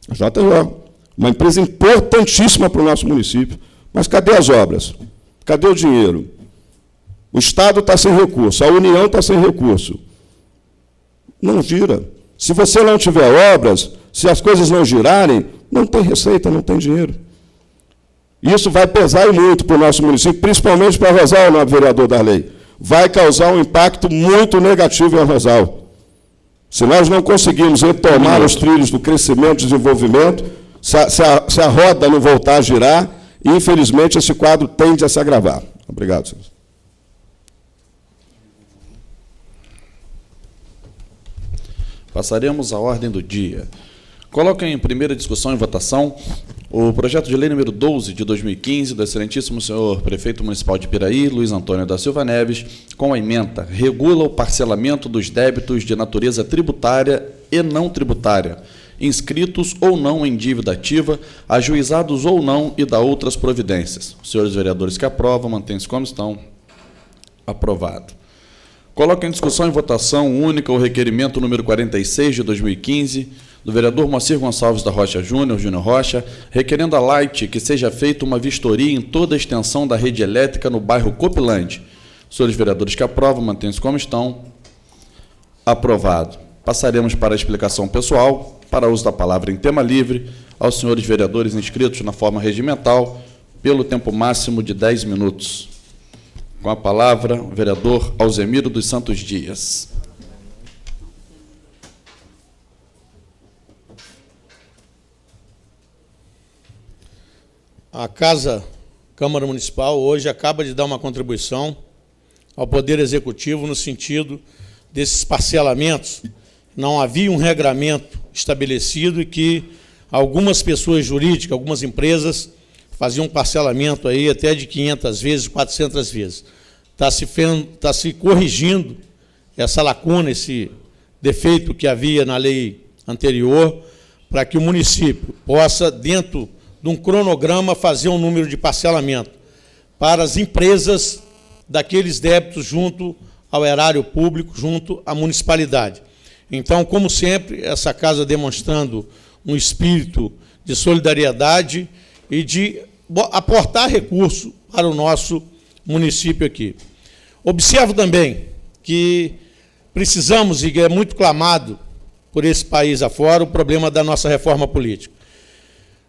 A JRO, uma empresa importantíssima para o nosso município. Mas cadê as obras? Cadê o dinheiro? O Estado está sem recurso, a União está sem recurso. Não gira. Se você não tiver obras, se as coisas não girarem, não tem receita, não tem dinheiro. Isso vai pesar e muito para o nosso município, principalmente para Rosal, nobre vereador Darley. Vai causar um impacto muito negativo em Rosal. Se nós não conseguirmos retomar os trilhos do crescimento e desenvolvimento, se a roda não voltar a girar, infelizmente esse quadro tende a se agravar. Obrigado, senhor. Passaremos à ordem do dia. Coloco em primeira discussão e votação o projeto de lei número 12 de 2015 do excelentíssimo senhor prefeito municipal de Piraí, Luiz Antônio da Silva Neves, com a ementa, regula o parcelamento dos débitos de natureza tributária e não tributária, inscritos ou não em dívida ativa, ajuizados ou não e dá outras providências. Os senhores vereadores que aprovam, mantêm-se como estão. Aprovado. Coloco em discussão e votação única o requerimento número 46 de 2015, do vereador Moacir Gonçalves da Rocha Júnior Rocha, requerendo a Light que seja feita uma vistoria em toda a extensão da rede elétrica no bairro Copilândia. Senhores vereadores que aprovam, mantêm-se como estão. Aprovado. Passaremos para a explicação pessoal, para uso da palavra em tema livre, aos senhores vereadores inscritos na forma regimental, pelo tempo máximo de 10 minutos. Com a palavra, o vereador Alzemiro dos Santos Dias. A Câmara Municipal hoje acaba de dar uma contribuição ao Poder Executivo no sentido desses parcelamentos. Não havia um regramento estabelecido e que algumas pessoas jurídicas, algumas empresas, faziam um parcelamento aí até de 500 vezes, 400 vezes. Está se corrigindo essa lacuna, esse defeito que havia na lei anterior, para que o município possa, dentro de um cronograma, fazer um número de parcelamento para as empresas daqueles débitos junto ao erário público, junto à municipalidade. Então, como sempre, essa casa demonstrando um espírito de solidariedade e de aportar recurso para o nosso município aqui. Observo também que precisamos, e é muito clamado por esse país afora, o problema da nossa reforma política.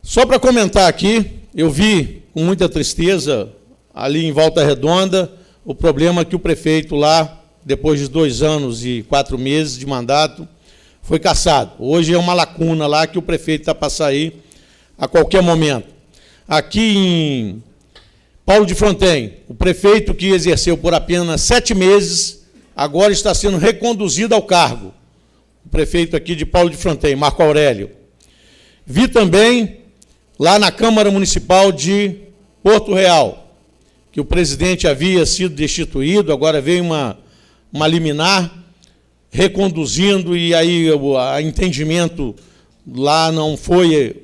Só para comentar aqui, eu vi com muita tristeza, ali em Volta Redonda, o problema que o prefeito lá, depois de 2 anos e 4 meses de mandato, foi cassado. Hoje é uma lacuna lá que o prefeito está para sair a qualquer momento. Aqui em Paulo de Fronten, o prefeito que exerceu por apenas 7 meses, agora está sendo reconduzido ao cargo. O prefeito aqui de Paulo de Fronten, Marco Aurélio. Vi também, lá na Câmara Municipal de Porto Real, que o presidente havia sido destituído, agora veio uma liminar, reconduzindo, e aí o entendimento lá não foi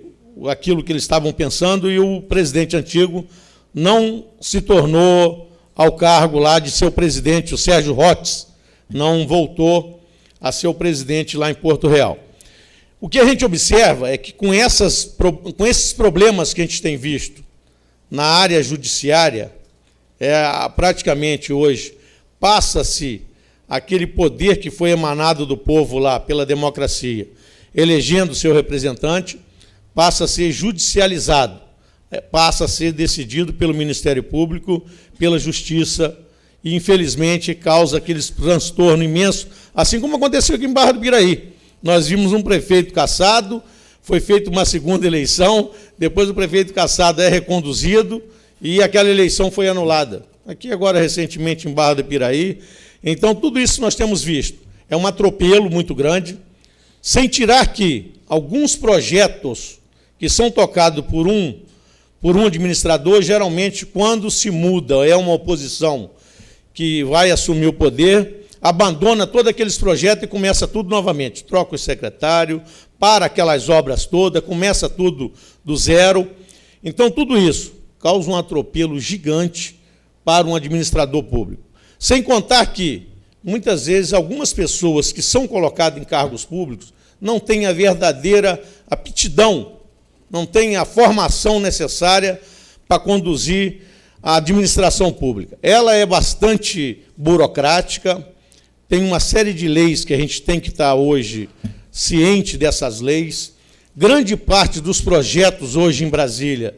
aquilo que eles estavam pensando, e o presidente antigo não se tornou ao cargo lá de ser o presidente, o Sérgio Rotes, não voltou a ser o presidente lá em Porto Real. O que a gente observa é que com esses problemas que a gente tem visto na área judiciária, praticamente hoje passa-se aquele poder que foi emanado do povo lá pela democracia, elegendo seu representante, passa a ser judicializado, passa a ser decidido pelo Ministério Público, pela Justiça, e, infelizmente, causa aquele transtorno imenso, assim como aconteceu aqui em Barra do Piraí. Nós vimos um prefeito cassado, foi feita uma segunda eleição, depois o prefeito cassado é reconduzido e aquela eleição foi anulada. Aqui agora, recentemente, em Barra do Piraí. Então, tudo isso nós temos visto. É um atropelo muito grande, sem tirar que alguns projetos que são tocados por um administrador, geralmente, quando se muda, é uma oposição que vai assumir o poder, abandona todos aqueles projetos e começa tudo novamente. Troca o secretário, para aquelas obras todas, começa tudo do zero. Então, tudo isso causa um atropelo gigante para um administrador público. Sem contar que, muitas vezes, algumas pessoas que são colocadas em cargos públicos não têm a verdadeira aptidão, não têm a formação necessária para conduzir a administração pública. Ela é bastante burocrática, tem uma série de leis que a gente tem que estar hoje ciente dessas leis. Grande parte dos projetos hoje em Brasília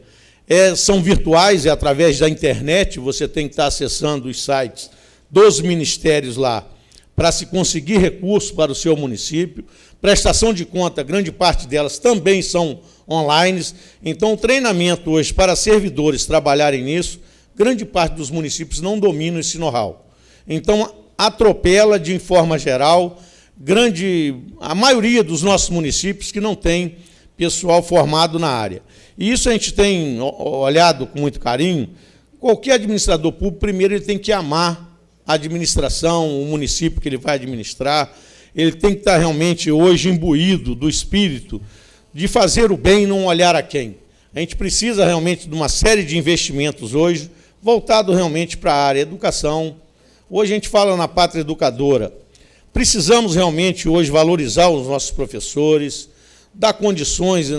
são virtuais, é através da internet, você tem que estar acessando os sites dos ministérios lá, para se conseguir recursos para o seu município. Prestação de conta, grande parte delas também são online. Então, o treinamento hoje para servidores trabalharem nisso, grande parte dos municípios não dominam esse know-how. Então, atropela, de forma geral, a maioria dos nossos municípios que não tem pessoal formado na área. E isso a gente tem olhado com muito carinho. Qualquer administrador público, primeiro, ele tem que amar a administração, o município que ele vai administrar, ele tem que estar realmente hoje imbuído do espírito de fazer o bem e não olhar a quem. A gente precisa realmente de uma série de investimentos hoje, voltado realmente para a área educação. Hoje a gente fala na pátria educadora. Precisamos realmente hoje valorizar os nossos professores, dar condições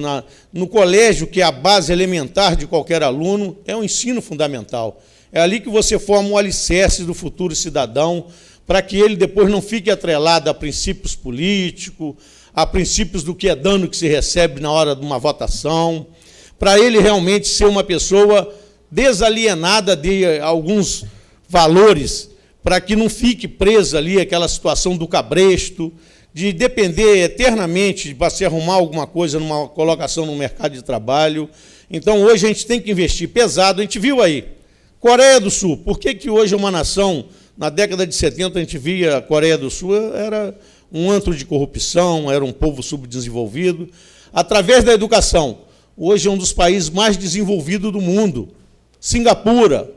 no colégio, que é a base elementar de qualquer aluno, é um ensino fundamental. É ali que você forma o alicerce do futuro cidadão, para que ele depois não fique atrelado a princípios políticos, a princípios do que é dano que se recebe na hora de uma votação, para ele realmente ser uma pessoa desalienada de alguns valores, para que não fique presa ali aquela situação do cabresto, de depender eternamente para se arrumar alguma coisa numa colocação no mercado de trabalho. Então, hoje a gente tem que investir pesado. A gente viu aí, Coreia do Sul. Por que hoje é uma nação, na década de 70, a gente via a Coreia do Sul, era um antro de corrupção, era um povo subdesenvolvido. Através da educação, hoje é um dos países mais desenvolvidos do mundo. Singapura,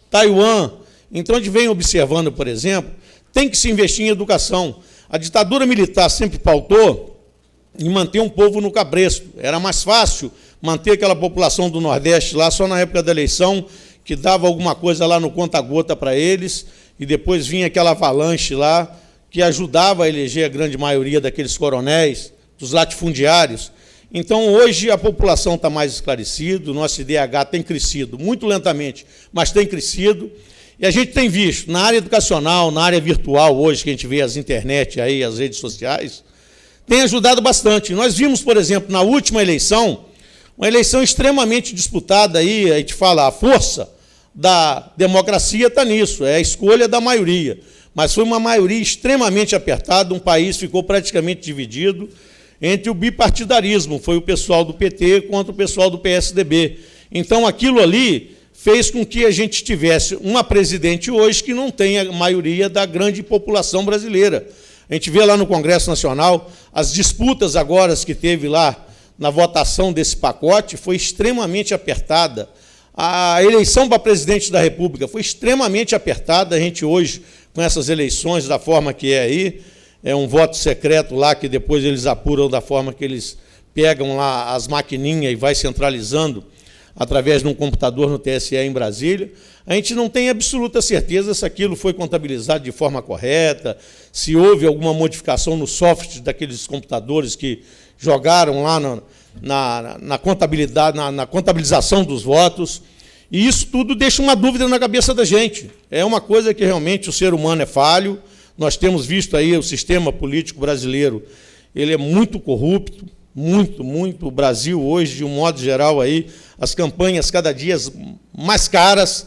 Taiwan. Então, a gente vem observando, por exemplo, tem que se investir em educação. A ditadura militar sempre pautou em manter um povo no cabresto. Era mais fácil manter aquela população do Nordeste lá só na época da eleição, que dava alguma coisa lá no conta-gota para eles, e depois vinha aquela avalanche lá, que ajudava a eleger a grande maioria daqueles coronéis, dos latifundiários. Então, hoje, a população está mais esclarecida, o nosso IDH tem crescido, muito lentamente, mas tem crescido. E a gente tem visto, na área educacional, na área virtual, hoje, que a gente vê as internet, aí, as redes sociais, tem ajudado bastante. Nós vimos, por exemplo, na última eleição, uma eleição extremamente disputada, aí, a gente fala, a força da democracia está nisso, é a escolha da maioria. Mas foi uma maioria extremamente apertada, um país ficou praticamente dividido entre o bipartidarismo, foi o pessoal do PT contra o pessoal do PSDB. Então, aquilo ali fez com que a gente tivesse uma presidente hoje que não tem a maioria da grande população brasileira. A gente vê lá no Congresso Nacional, as disputas agora que teve lá na votação desse pacote foi extremamente apertada. A eleição para presidente da República foi extremamente apertada. A gente hoje, com essas eleições, da forma que é aí, é um voto secreto lá que depois eles apuram da forma que eles pegam lá as maquininhas e vai centralizando através de um computador no TSE em Brasília. A gente não tem absoluta certeza se aquilo foi contabilizado de forma correta, se houve alguma modificação no software daqueles computadores que jogaram lá na contabilidade, na contabilização dos votos. E isso tudo deixa uma dúvida na cabeça da gente. É uma coisa que realmente o ser humano é falho. Nós temos visto aí o sistema político brasileiro, ele é muito corrupto, muito, muito. O Brasil hoje, de um modo geral, aí, as campanhas cada dia mais caras,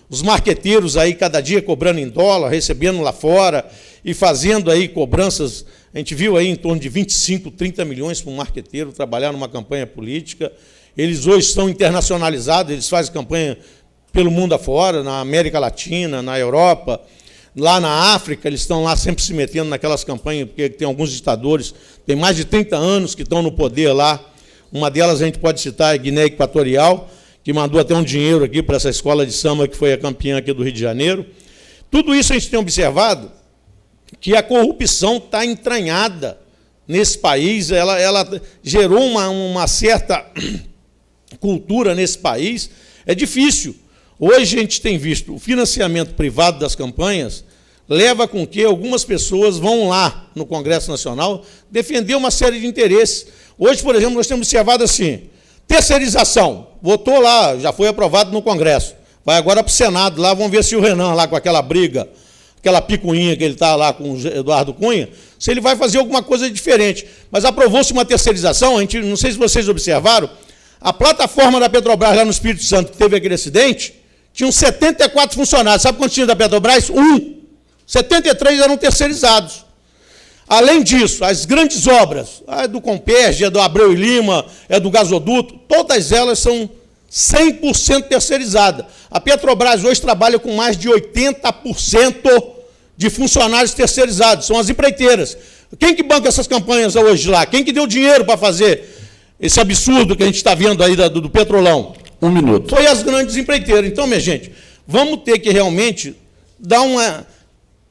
os marqueteiros aí cada dia cobrando em dólar, recebendo lá fora e fazendo aí cobranças. A gente viu aí em torno de 25, 30 milhões para um marqueteiro trabalhar numa campanha política. Eles hoje estão internacionalizados, eles fazem campanha pelo mundo afora, na América Latina, na Europa, lá na África, eles estão lá sempre se metendo naquelas campanhas, porque tem alguns ditadores, tem mais de 30 anos que estão no poder lá. Uma delas a gente pode citar, a Guiné Equatorial, que mandou até um dinheiro aqui para essa escola de samba que foi a campeã aqui do Rio de Janeiro. Tudo isso a gente tem observado que a corrupção está entranhada nesse país, ela gerou uma certa cultura nesse país. É difícil. Hoje a gente tem visto o financiamento privado das campanhas leva com que algumas pessoas vão lá no Congresso Nacional defender uma série de interesses. Hoje, por exemplo, nós temos observado assim, terceirização, votou lá, já foi aprovado no Congresso, vai agora para o Senado, lá vamos ver se o Renan, lá com aquela briga, aquela picuinha que ele está lá com o Eduardo Cunha, se ele vai fazer alguma coisa diferente. Mas aprovou-se uma terceirização, a gente, não sei se vocês observaram, a plataforma da Petrobras lá no Espírito Santo, que teve aquele acidente, tinham 74 funcionários. Sabe quantos tinha da Petrobras? 73 eram terceirizados. Além disso, as grandes obras, a do Comperj, a do Abreu e Lima, a do gasoduto, todas elas são 100% terceirizadas. A Petrobras hoje trabalha com mais de 80% de funcionários terceirizados, são as empreiteiras. Quem que banca essas campanhas hoje lá? Quem que deu dinheiro para fazer esse absurdo que a gente está vendo aí do Petrolão? 1 minuto. Foi as grandes empreiteiras. Então, minha gente, vamos ter que realmente dar uma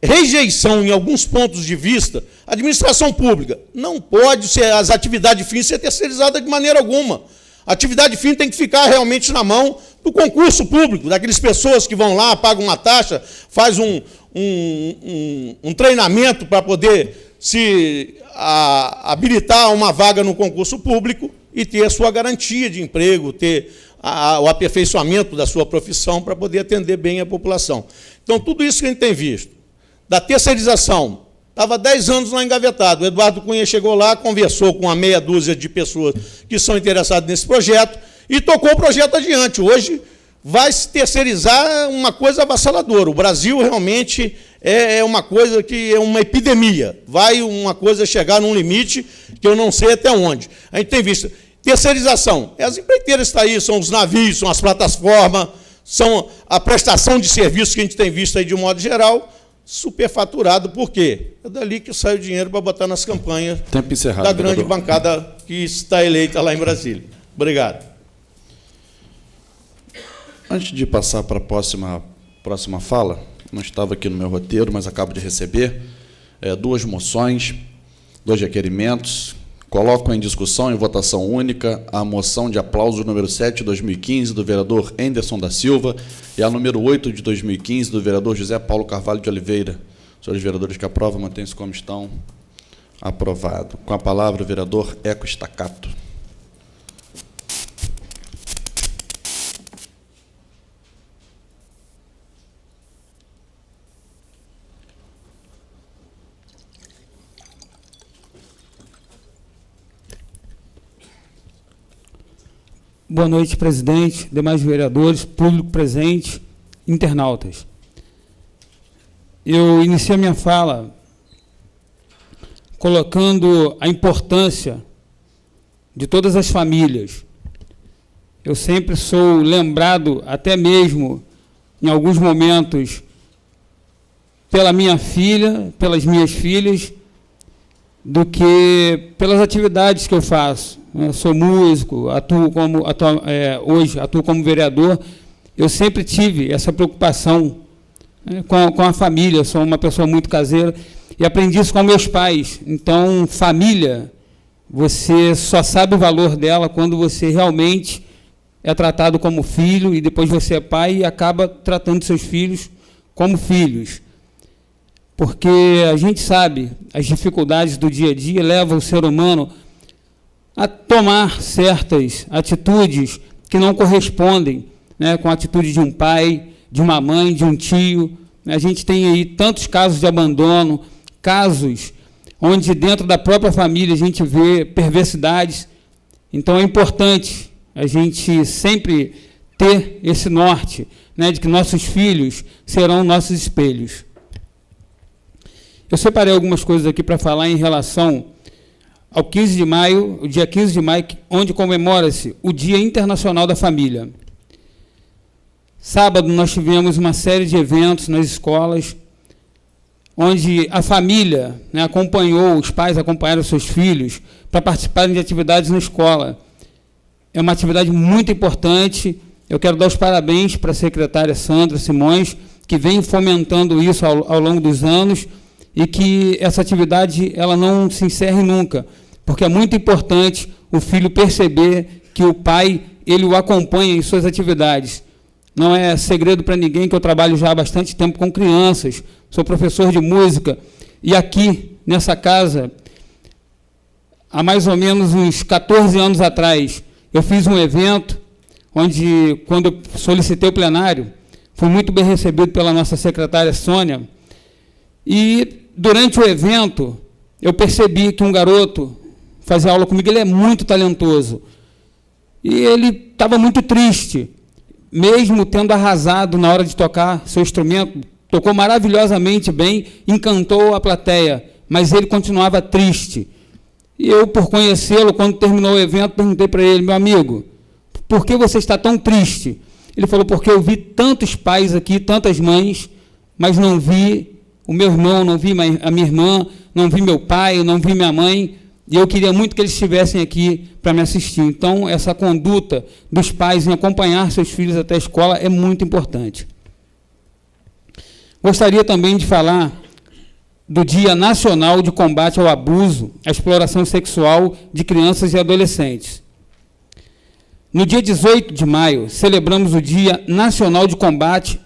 rejeição em alguns pontos de vista. A administração pública não pode ser, as atividades fins ser terceirizadas de maneira alguma. A atividade fim tem que ficar realmente na mão do concurso público, daquelas pessoas que vão lá, pagam uma taxa, faz um treinamento para poder se habilitar uma vaga no concurso público e ter a sua garantia de emprego, ter o aperfeiçoamento da sua profissão para poder atender bem a população. Então, tudo isso que a gente tem visto, da terceirização, estava 10 anos lá engavetado. O Eduardo Cunha chegou lá, conversou com uma meia dúzia de pessoas que são interessadas nesse projeto e tocou o projeto adiante. Hoje vai se terceirizar uma coisa avassaladora. O Brasil realmente é uma coisa que é uma epidemia. Vai uma coisa chegar num limite que eu não sei até onde. A gente tem visto terceirização. As empreiteiras estão aí, são os navios, são as plataformas, são a prestação de serviços que a gente tem visto aí de um modo geral, superfaturado. Por quê? É dali que sai o dinheiro para botar nas campanhas Tempo encerrado, da grande vereador. bancada que está eleita lá em Brasília. Obrigado. Antes de passar para a próxima fala, não estava aqui no meu roteiro, mas acabo de receber 2 moções, 2 requerimentos. Coloco em discussão em votação única a moção de aplauso número 7 de 2015 do vereador Henderson da Silva e a número 8 de 2015 do vereador José Paulo Carvalho de Oliveira. Senhores vereadores que aprovam, mantêm-se como estão. Aprovado. Com a palavra o vereador Eco Staccato. Boa noite, presidente, demais vereadores, público presente, internautas. Eu inicio a minha fala colocando a importância de todas as famílias. Eu sempre sou lembrado, até mesmo em alguns momentos, pela minha filha, pelas minhas filhas, do que pelas atividades que eu faço. Eu sou músico, hoje atuo como vereador. Eu sempre tive essa preocupação com a família, sou uma pessoa muito caseira, e aprendi isso com meus pais. Então, família, você só sabe o valor dela quando você realmente é tratado como filho, e depois você é pai e acaba tratando seus filhos como filhos. Porque a gente sabe, as dificuldades do dia a dia levam o ser humano a tomar certas atitudes que não correspondem, né, com a atitude de um pai, de uma mãe, de um tio. A gente tem aí tantos casos de abandono, casos onde dentro da própria família a gente vê perversidades. Então é importante a gente sempre ter esse norte, né, de que nossos filhos serão nossos espelhos. Eu separei algumas coisas aqui para falar em relação ao 15 de maio, o dia 15 de maio, onde comemora-se o Dia Internacional da Família. Sábado nós tivemos uma série de eventos nas escolas, onde a família, né, acompanhou, os pais acompanharam seus filhos para participarem de atividades na escola. É uma atividade muito importante. Eu quero dar os parabéns para a secretária Sandra Simões, que vem fomentando isso ao longo dos anos, e que essa atividade ela não se encerre nunca, porque é muito importante o filho perceber que o pai ele o acompanha em suas atividades. Não é segredo para ninguém que eu trabalho já há bastante tempo com crianças, sou professor de música, e aqui, nessa casa, há mais ou menos uns 14 anos atrás, eu fiz um evento, onde, quando eu solicitei o plenário, fui muito bem recebido pela nossa secretária Sônia, e durante o evento, eu percebi que um garoto fazia aula comigo, ele é muito talentoso, e ele estava muito triste, mesmo tendo arrasado na hora de tocar seu instrumento, tocou maravilhosamente bem, encantou a plateia, mas ele continuava triste. E eu, por conhecê-lo, quando terminou o evento, perguntei para ele: meu amigo, por que você está tão triste? Ele falou: porque eu vi tantos pais aqui, tantas mães, mas não vi o meu irmão, não vi a minha irmã, não vi meu pai, não vi minha mãe, e eu queria muito que eles estivessem aqui para me assistir. Então, essa conduta dos pais em acompanhar seus filhos até a escola é muito importante. Gostaria também de falar do Dia Nacional de Combate ao Abuso, à Exploração Sexual de Crianças e Adolescentes. No dia 18 de maio, celebramos o Dia Nacional de Combate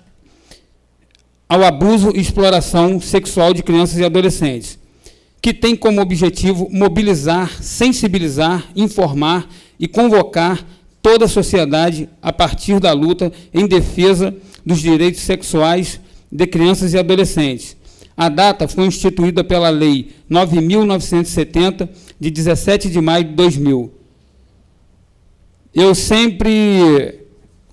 ao Abuso e Exploração Sexual de Crianças e Adolescentes, que tem como objetivo mobilizar, sensibilizar, informar e convocar toda a sociedade a partir da luta em defesa dos direitos sexuais de crianças e adolescentes. A data foi instituída pela Lei 9.970, de 17 de maio de 2000. Eu sempre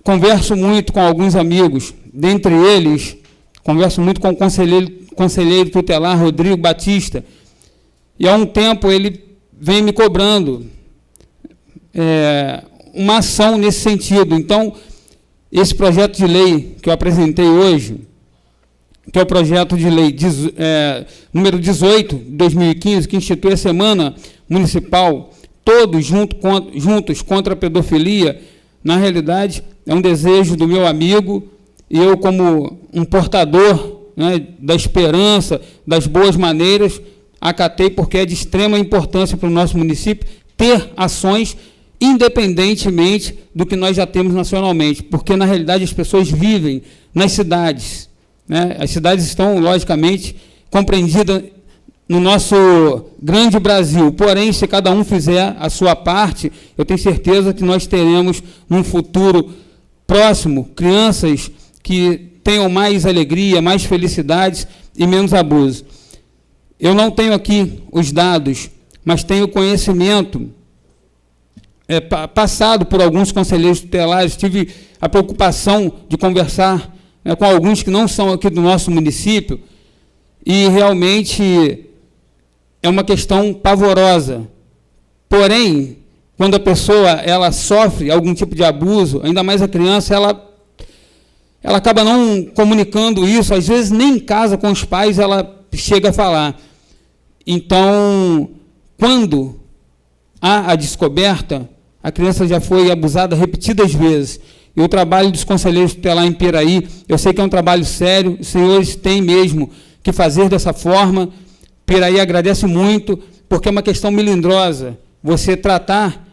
converso muito com alguns amigos, dentre eles, converso muito com o conselheiro tutelar Rodrigo Batista, e há um tempo ele vem me cobrando uma ação nesse sentido. Então, esse projeto de lei que eu apresentei hoje, que é o projeto de lei número 18, de 2015, que institui a Semana Municipal, todos juntos contra a pedofilia, na realidade, é um desejo do meu amigo, e eu, como um portador, né, da esperança, das boas maneiras, acatei, porque é de extrema importância para o nosso município ter ações independentemente do que nós já temos nacionalmente, porque, na realidade, as pessoas vivem nas cidades, né? As cidades estão, logicamente, compreendidas no nosso grande Brasil, porém, se cada um fizer a sua parte, eu tenho certeza que nós teremos, num futuro próximo, crianças que tenham mais alegria, mais felicidades e menos abuso. Eu não tenho aqui os dados, mas tenho conhecimento passado por alguns conselheiros tutelares, tive a preocupação de conversar com alguns que não são aqui do nosso município, e realmente é uma questão pavorosa. Porém, quando a pessoa ela sofre algum tipo de abuso, ainda mais a criança, ela acaba não comunicando isso, às vezes nem em casa com os pais ela chega a falar. Então, quando há a descoberta, a criança já foi abusada repetidas vezes. E o trabalho dos conselheiros tutelares em Piraí, eu sei que é um trabalho sério, os senhores têm mesmo que fazer dessa forma. Piraí agradece muito, porque é uma questão melindrosa você tratar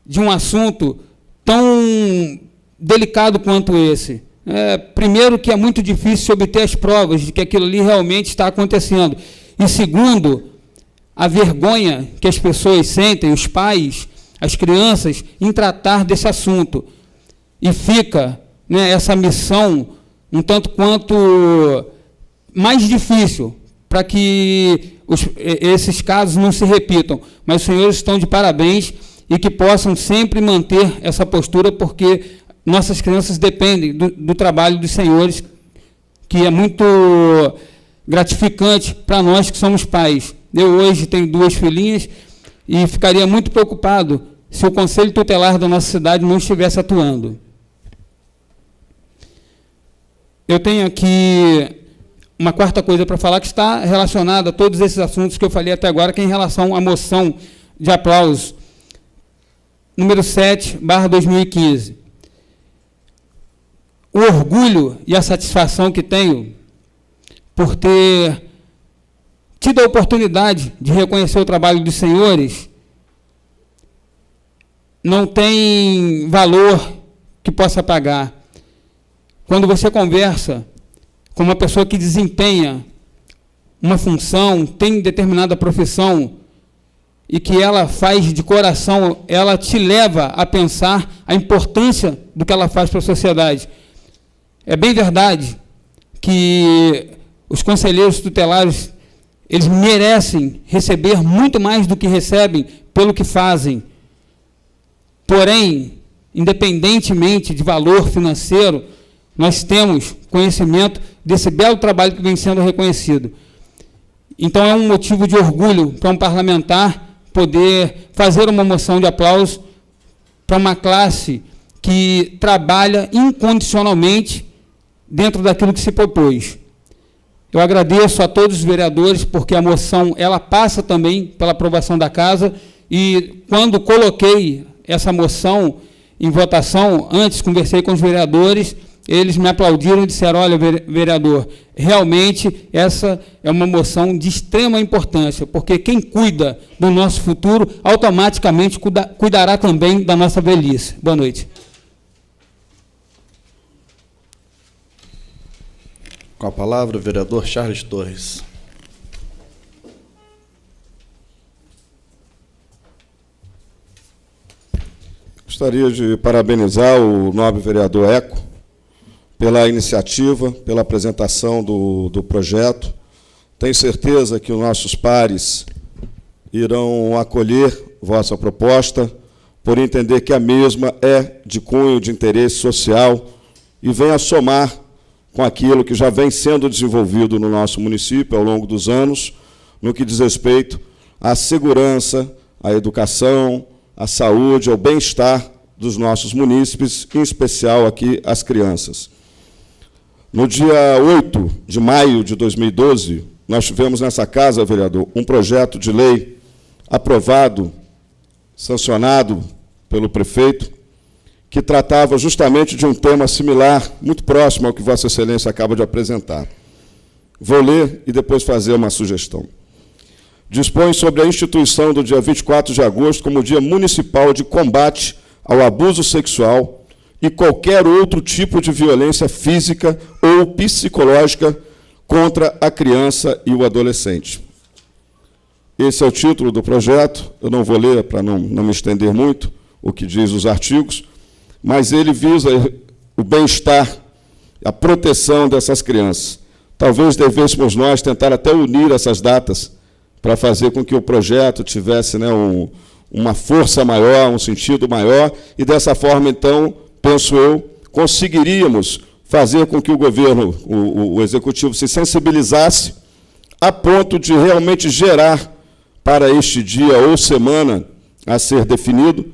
de um assunto tão delicado quanto esse. Primeiro, que é muito difícil obter as provas de que aquilo ali realmente está acontecendo. E segundo, a vergonha que as pessoas sentem, os pais, as crianças, em tratar desse assunto. E fica essa missão um tanto quanto mais difícil para que esses casos não se repitam. Mas os senhores estão de parabéns e que possam sempre manter essa postura, porque nossas crianças dependem do trabalho dos senhores, que é muito gratificante para nós que somos pais. Eu hoje tenho 2 filhinhas e ficaria muito preocupado se o Conselho Tutelar da nossa cidade não estivesse atuando. Eu tenho aqui uma quarta coisa para falar que está relacionada a todos esses assuntos que eu falei até agora, que é em relação à moção de aplauso número 7/2015. O orgulho e a satisfação que tenho por ter tido a oportunidade de reconhecer o trabalho dos senhores não tem valor que possa pagar. Quando você conversa com uma pessoa que desempenha uma função, tem determinada profissão, e que ela faz de coração, ela te leva a pensar a importância do que ela faz para a sociedade. É bem verdade que os conselheiros tutelares, eles merecem receber muito mais do que recebem pelo que fazem. Porém, independentemente de valor financeiro, nós temos conhecimento desse belo trabalho que vem sendo reconhecido. Então, é um motivo de orgulho para um parlamentar poder fazer uma moção de aplauso para uma classe que trabalha incondicionalmente dentro daquilo que se propôs. Eu agradeço a todos os vereadores, porque a moção ela passa também pela aprovação da casa, e quando coloquei essa moção em votação, antes conversei com os vereadores, eles me aplaudiram e disseram: olha, vereador, realmente essa é uma moção de extrema importância, porque quem cuida do nosso futuro, automaticamente cuidará também da nossa velhice. Boa noite. Com a palavra, o vereador Charles Torres. Gostaria de parabenizar o nobre vereador Eco pela iniciativa, pela apresentação do projeto. Tenho certeza que os nossos pares irão acolher vossa proposta, por entender que a mesma é de cunho de interesse social e vem a somar com aquilo que já vem sendo desenvolvido no nosso município ao longo dos anos, no que diz respeito à segurança, à educação, à saúde, ao bem-estar dos nossos munícipes, em especial aqui as crianças. No dia 8 de maio de 2012, nós tivemos nessa casa, vereador, um projeto de lei aprovado, sancionado pelo prefeito, que tratava justamente de um tema similar, muito próximo ao que Vossa Excelência acaba de apresentar. Vou ler e depois fazer uma sugestão. Dispõe sobre a instituição do dia 24 de agosto como Dia Municipal de Combate ao Abuso Sexual e qualquer outro tipo de violência física ou psicológica contra a criança e o adolescente. Esse é o título do projeto. Eu não vou ler para não me estender muito o que diz os artigos, mas ele visa o bem-estar, a proteção dessas crianças. Talvez devêssemos nós tentar até unir essas datas para fazer com que o projeto tivesse uma força maior, um sentido maior, e dessa forma, então, penso eu, conseguiríamos fazer com que o governo, o executivo, se sensibilizasse a ponto de realmente gerar para este dia ou semana a ser definido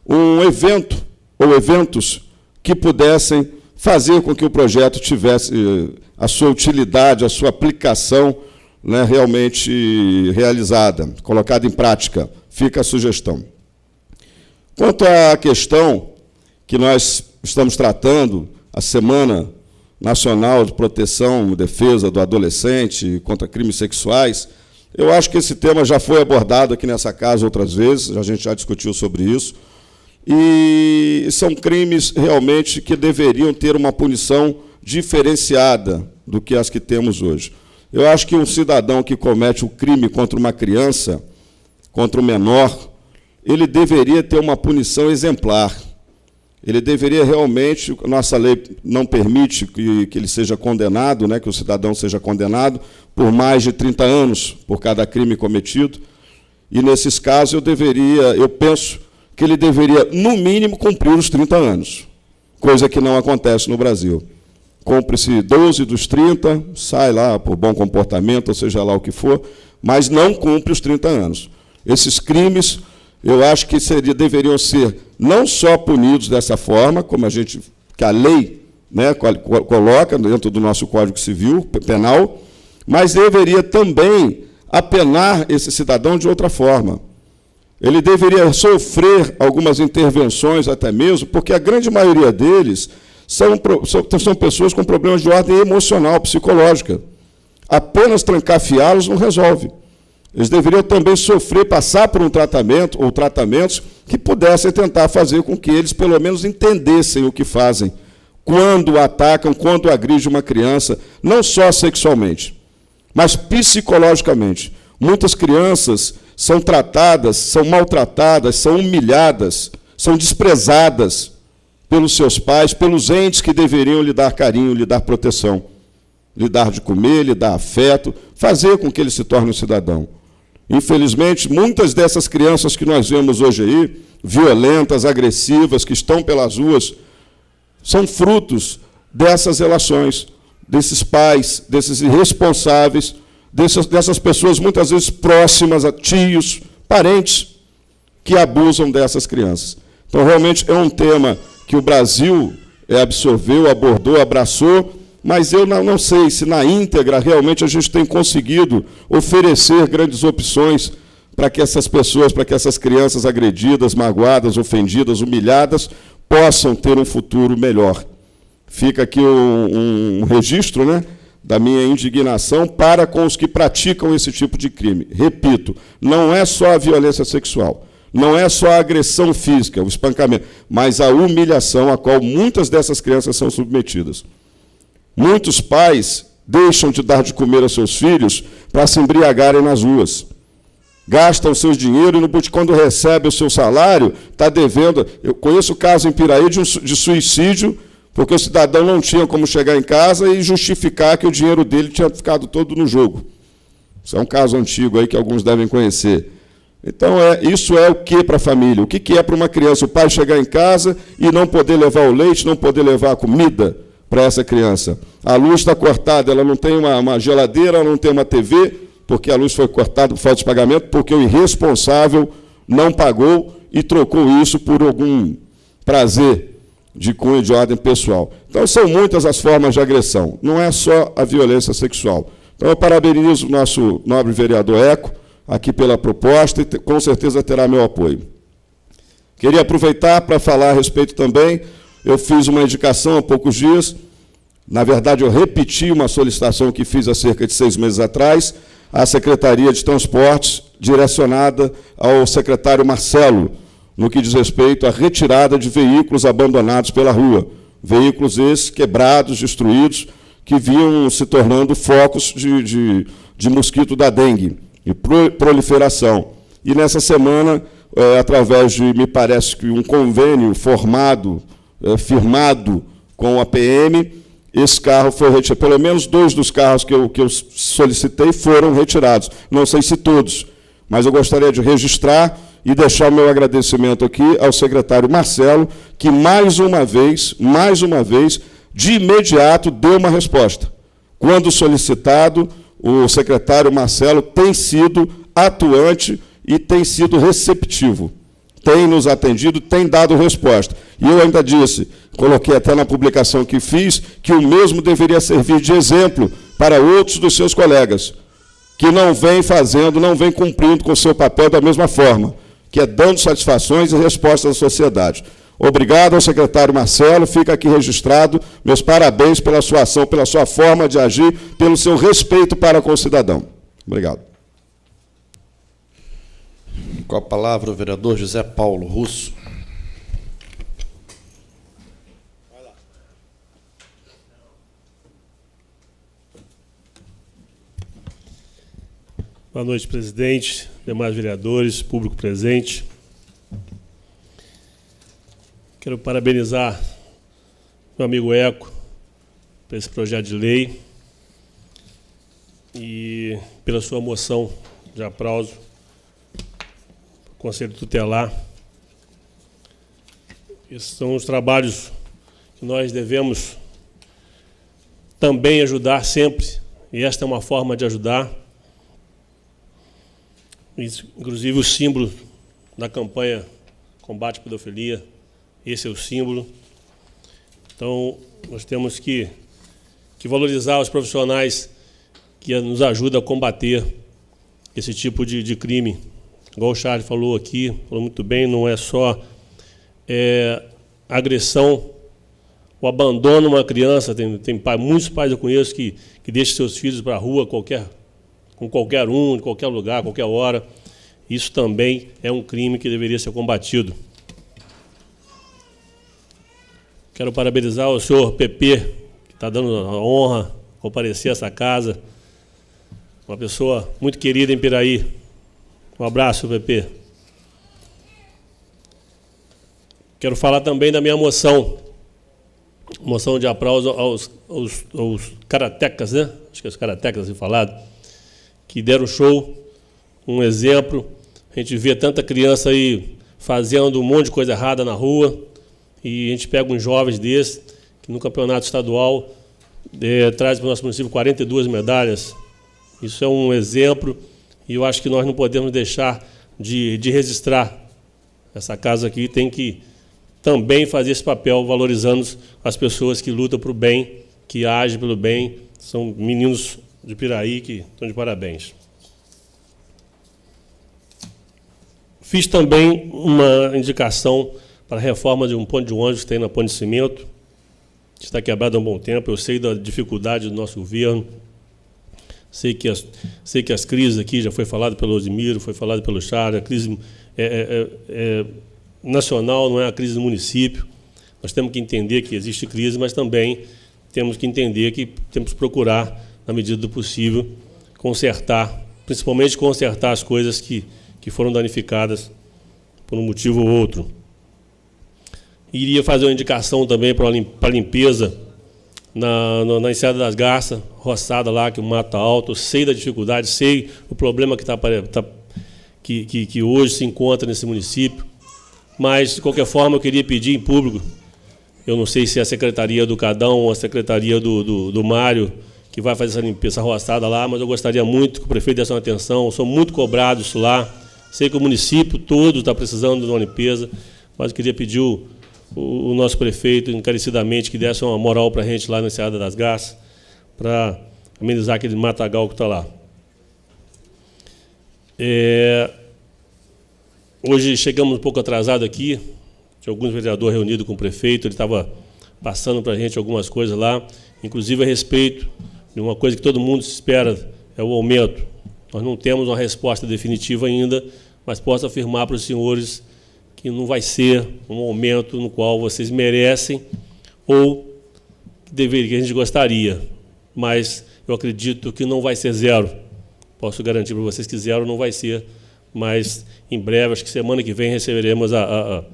um evento ou eventos que pudessem fazer com que o projeto tivesse a sua utilidade, a sua aplicação, né, realmente realizada, colocada em prática. Fica a sugestão. Quanto à questão que nós estamos tratando, a Semana Nacional de Proteção e Defesa do Adolescente contra Crimes Sexuais, eu acho que esse tema já foi abordado aqui nessa casa outras vezes, a gente já discutiu sobre isso, e são crimes realmente que deveriam ter uma punição diferenciada do que as que temos hoje. Eu acho que um cidadão que comete um crime contra uma criança, contra um menor, ele deveria ter uma punição exemplar. Ele deveria realmente, nossa lei não permite que ele seja condenado, né, que o cidadão seja condenado por mais de 30 anos por cada crime cometido, e nesses casos eu penso que ele deveria, no mínimo, cumprir os 30 anos, coisa que não acontece no Brasil. Cumpre-se 12 dos 30, sai lá por bom comportamento, ou seja lá o que for, mas não cumpre os 30 anos. Esses crimes, eu acho que deveriam ser não só punidos dessa forma, como que a lei, né, coloca dentro do nosso Código Civil Penal, mas deveria também apenar esse cidadão de outra forma. Ele deveria sofrer algumas intervenções até mesmo, porque a grande maioria deles são pessoas com problemas de ordem emocional, psicológica. Apenas trancafiá-los não resolve. Eles deveriam também sofrer, passar por um tratamento ou tratamentos que pudessem tentar fazer com que eles, pelo menos, entendessem o que fazem, quando atacam, quando agridem uma criança, não só sexualmente, mas psicologicamente. Muitas crianças são tratadas, são maltratadas, são humilhadas, são desprezadas pelos seus pais, pelos entes que deveriam lhe dar carinho, lhe dar proteção, lhe dar de comer, lhe dar afeto, fazer com que ele se torne um cidadão. Infelizmente, muitas dessas crianças que nós vemos hoje aí, violentas, agressivas, que estão pelas ruas, são frutos dessas relações, desses pais, desses irresponsáveis, dessas pessoas muitas vezes próximas a tios, parentes, que abusam dessas crianças. Então, realmente, é um tema que o Brasil absorveu, abordou, abraçou, mas eu não sei se na íntegra realmente a gente tem conseguido oferecer grandes opções para que essas pessoas, para que essas crianças agredidas, magoadas, ofendidas, humilhadas, possam ter um futuro melhor. Fica aqui um registro, né, da minha indignação para com os que praticam esse tipo de crime. Repito, não é só a violência sexual, não é só a agressão física, o espancamento, mas a humilhação a qual muitas dessas crianças são submetidas. Muitos pais deixam de dar de comer aos seus filhos para se embriagarem nas ruas. Gastam o seu dinheiro e, quando recebe o seu salário, está devendo. Eu conheço o caso em Piraí de suicídio, porque o cidadão não tinha como chegar em casa e justificar que o dinheiro dele tinha ficado todo no jogo. Isso é um caso antigo aí que alguns devem conhecer. Então, isso é o que para a família? O que é para uma criança? O pai chegar em casa e não poder levar o leite, não poder levar a comida para essa criança. A luz está cortada, ela não tem uma geladeira, ela não tem uma TV, porque a luz foi cortada por falta de pagamento, porque o irresponsável não pagou e trocou isso por algum prazer de cunho de ordem pessoal. Então, são muitas as formas de agressão, não é só a violência sexual. Então, eu parabenizo o nosso nobre vereador Eco, aqui pela proposta, e com certeza terá meu apoio. Queria aproveitar para falar a respeito também, eu fiz uma indicação há poucos dias, na verdade, eu repeti uma solicitação que fiz há cerca de 6 meses atrás, à Secretaria de Transportes, direcionada ao secretário Marcelo, no que diz respeito à retirada de veículos abandonados pela rua. Veículos esses quebrados, destruídos, que vinham se tornando focos de mosquito da dengue, de proliferação. E nessa semana, através de, me parece que um convênio firmado com a PM, esse carro foi retirado. Pelo menos 2 dos carros que eu solicitei foram retirados. Não sei se todos, mas eu gostaria de registrar e deixar o meu agradecimento aqui ao secretário Marcelo, que mais uma vez, de imediato deu uma resposta. Quando solicitado, o secretário Marcelo tem sido atuante e tem sido receptivo. Tem nos atendido, tem dado resposta. E eu ainda disse, coloquei até na publicação que fiz, que o mesmo deveria servir de exemplo para outros dos seus colegas, que não vêm fazendo, não vêm cumprindo com o seu papel da mesma forma, que é dando satisfações e respostas à sociedade. Obrigado ao secretário Marcelo, fica aqui registrado, meus parabéns pela sua ação, pela sua forma de agir, pelo seu respeito para com o cidadão. Obrigado. Com a palavra o vereador José Paulo Russo. Boa noite, presidente, demais vereadores, público presente. Quero parabenizar meu amigo Eco por esse projeto de lei e pela sua moção de aplauso ao Conselho Tutelar. Esses são os trabalhos que nós devemos também ajudar sempre, e esta é uma forma de ajudar. Inclusive o símbolo da campanha Combate à Pedofilia, esse é o símbolo. Então, nós temos que valorizar os profissionais que nos ajudam a combater esse tipo de crime. Igual o Charles falou aqui, falou muito bem, não é só agressão, o abandono de uma criança. Tem muitos pais eu conheço que deixam seus filhos para a rua com qualquer um, em qualquer lugar, qualquer hora. Isso também é um crime que deveria ser combatido. Quero parabenizar o senhor PP, que está dando a honra de comparecer a essa casa. Uma pessoa muito querida em Piraí. Um abraço, PP. Quero falar também da minha moção de aplauso aos karatecas, né? Acho que é os karatecas assim falado, que deram show, um exemplo. A gente vê tanta criança aí fazendo um monte de coisa errada na rua, e a gente pega uns jovens desses, que no campeonato estadual traz para o nosso município 42 medalhas. Isso é um exemplo, e eu acho que nós não podemos deixar de registrar. Essa casa aqui tem que também fazer esse papel, valorizando as pessoas que lutam para o bem, que agem pelo bem. São meninos de Piraí que estão de parabéns. Fiz também uma indicação para a reforma de um ponte de ônibus que tem na Ponte de Cimento, que está quebrado há um bom tempo. Eu sei da dificuldade do nosso governo, sei que as crises aqui, já foi falado pelo Osimiro, foi falado pelo Charles, a crise nacional, não é a crise do município. Nós temos que entender que existe crise, mas também temos que entender que temos que procurar, na medida do possível, consertar, principalmente consertar as coisas que foram danificadas por um motivo ou outro. Iria fazer uma indicação também para a limpeza na Enseada das Garças, roçada lá, que o mato está alto. Sei da dificuldade, sei o problema que hoje se encontra nesse município, mas, de qualquer forma, eu queria pedir em público, eu não sei se é a Secretaria do Cadão ou a Secretaria do Mário, que vai fazer essa limpeza, essa roçada lá, mas eu gostaria muito que o prefeito desse uma atenção. Eu sou muito cobrado isso lá. Sei que o município todo está precisando de uma limpeza, mas eu queria pedir o nosso prefeito, encarecidamente, que desse uma moral para a gente lá na Enseada das Garças, para amenizar aquele matagal que está lá. Hoje chegamos um pouco atrasado aqui, tinha alguns vereadores reunidos com o prefeito, ele estava passando para a gente algumas coisas lá, inclusive a respeito de uma coisa que todo mundo espera, é o aumento. Nós não temos uma resposta definitiva ainda, mas posso afirmar para os senhores que não vai ser um aumento no qual vocês merecem ou que a gente gostaria, mas eu acredito que não vai ser zero. Posso garantir para vocês que zero não vai ser, mas em breve, acho que semana que vem, receberemos a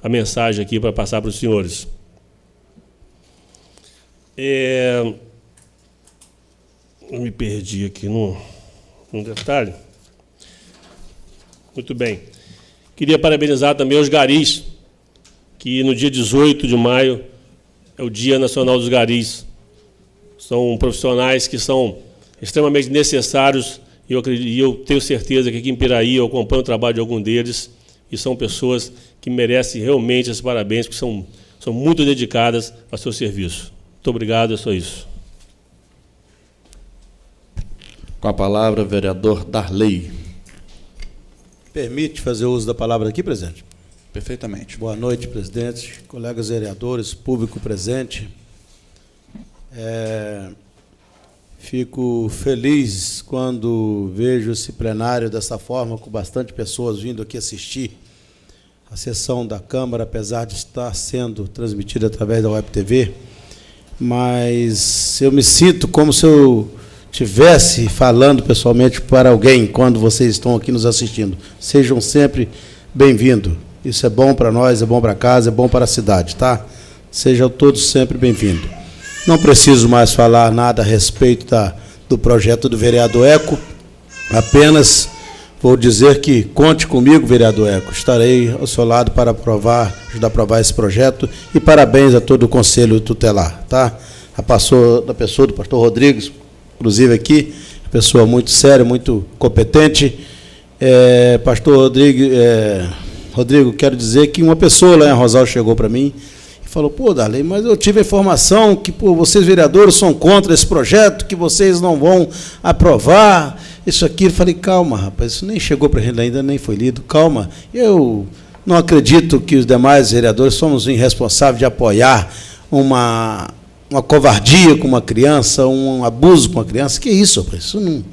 mensagem aqui para passar para os senhores. Eu me perdi aqui num detalhe. Muito bem. Queria parabenizar também os garis, que no dia 18 de maio é o Dia Nacional dos Garis. São profissionais que são extremamente necessários e eu tenho certeza que aqui em Piraí eu acompanho o trabalho de algum deles e são pessoas que merecem realmente esses parabéns, porque são muito dedicadas ao seu serviço. Muito obrigado, é só isso. Com a palavra, vereador Darley. Permite fazer uso da palavra aqui, presidente? Perfeitamente. Boa noite, presidente, colegas vereadores, público presente. Fico feliz quando vejo esse plenário dessa forma, com bastante pessoas vindo aqui assistir a sessão da Câmara, apesar de estar sendo transmitida através da Web TV, mas eu me sinto como se eu estivesse falando pessoalmente para alguém quando vocês estão aqui nos assistindo. Sejam sempre bem-vindos. Isso é bom para nós, é bom para casa, é bom para a cidade, tá? Sejam todos sempre bem-vindos. Não preciso mais falar nada a respeito do projeto do vereador Eco, apenas vou dizer que conte comigo, vereador Eco, estarei ao seu lado para ajudar a aprovar esse projeto e parabéns a todo o Conselho Tutelar, tá? Da pessoa do pastor Rodrigues, inclusive aqui, pessoa muito séria, muito competente. Pastor Rodrigo, quero dizer que uma pessoa lá em Rosal chegou para mim e falou, pô, Darley, mas eu tive a informação que vocês vereadores são contra esse projeto, que vocês não vão aprovar isso aqui. Eu falei, calma, rapaz, isso nem chegou para a gente ainda, nem foi lido, calma. Eu não acredito que os demais vereadores somos irresponsáveis de apoiar uma covardia com uma criança, um abuso com uma criança. Que isso, rapaz? Isso não,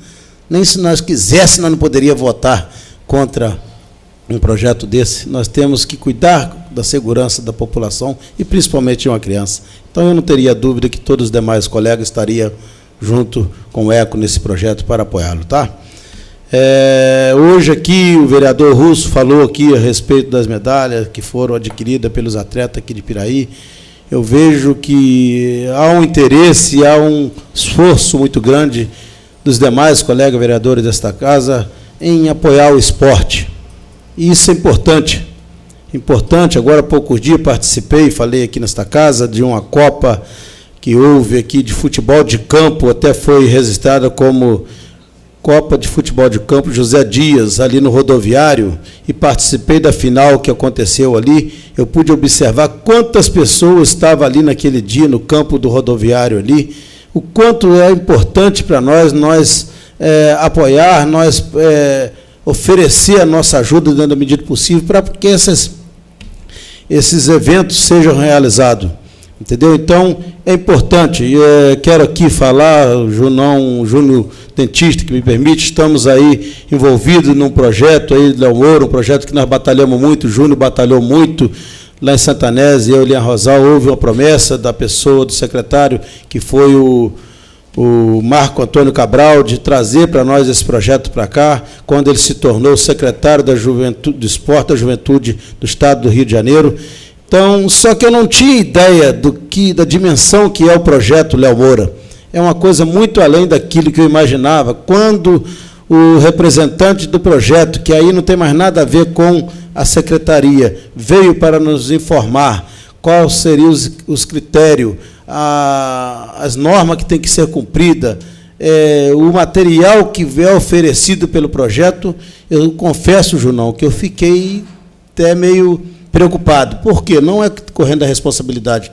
nem se nós quiséssemos, nós não poderíamos votar contra um projeto desse. Nós temos que cuidar da segurança da população e principalmente de uma criança. Então eu não teria dúvida que todos os demais colegas estariam junto com o ECO nesse projeto para apoiá-lo, tá? Hoje aqui o vereador Russo falou aqui a respeito das medalhas que foram adquiridas pelos atletas aqui de Piraí. Eu vejo que há um interesse, há um esforço muito grande dos demais colegas vereadores desta casa em apoiar o esporte. E isso é importante. Importante, agora há poucos dias participei, falei aqui nesta casa, de uma Copa que houve aqui de futebol de campo, até foi registrada como Copa de Futebol de Campo José Dias, ali no rodoviário, e participei da final que aconteceu ali. Eu pude observar quantas pessoas estavam ali naquele dia, no campo do rodoviário ali, o quanto é importante para nós apoiar, nós oferecer a nossa ajuda dentro da medida possível para que esses eventos sejam realizados. Entendeu? Então, é importante. Quero aqui falar, o Júnior Dentista, que me permite, estamos aí envolvidos num projeto aí de Léo Moura, um projeto que nós batalhamos muito, o Júnior batalhou muito, lá em Santanés, eu ali em Rosal, houve uma promessa da pessoa, do secretário, que foi o Marco Antônio Cabral, de trazer para nós esse projeto para cá, quando ele se tornou secretário da Juventude, do Esporte da Juventude do Estado do Rio de Janeiro. Então, só que eu não tinha ideia da dimensão que é o projeto Léo Moura. É uma coisa muito além daquilo que eu imaginava. Quando o representante do projeto, que aí não tem mais nada a ver com a secretaria, veio para nos informar quais seriam os critérios, as normas que tem que ser cumpridas, o material que é oferecido pelo projeto, eu confesso, Junão, que eu fiquei até meio preocupado. Por quê? Não é correndo a responsabilidade,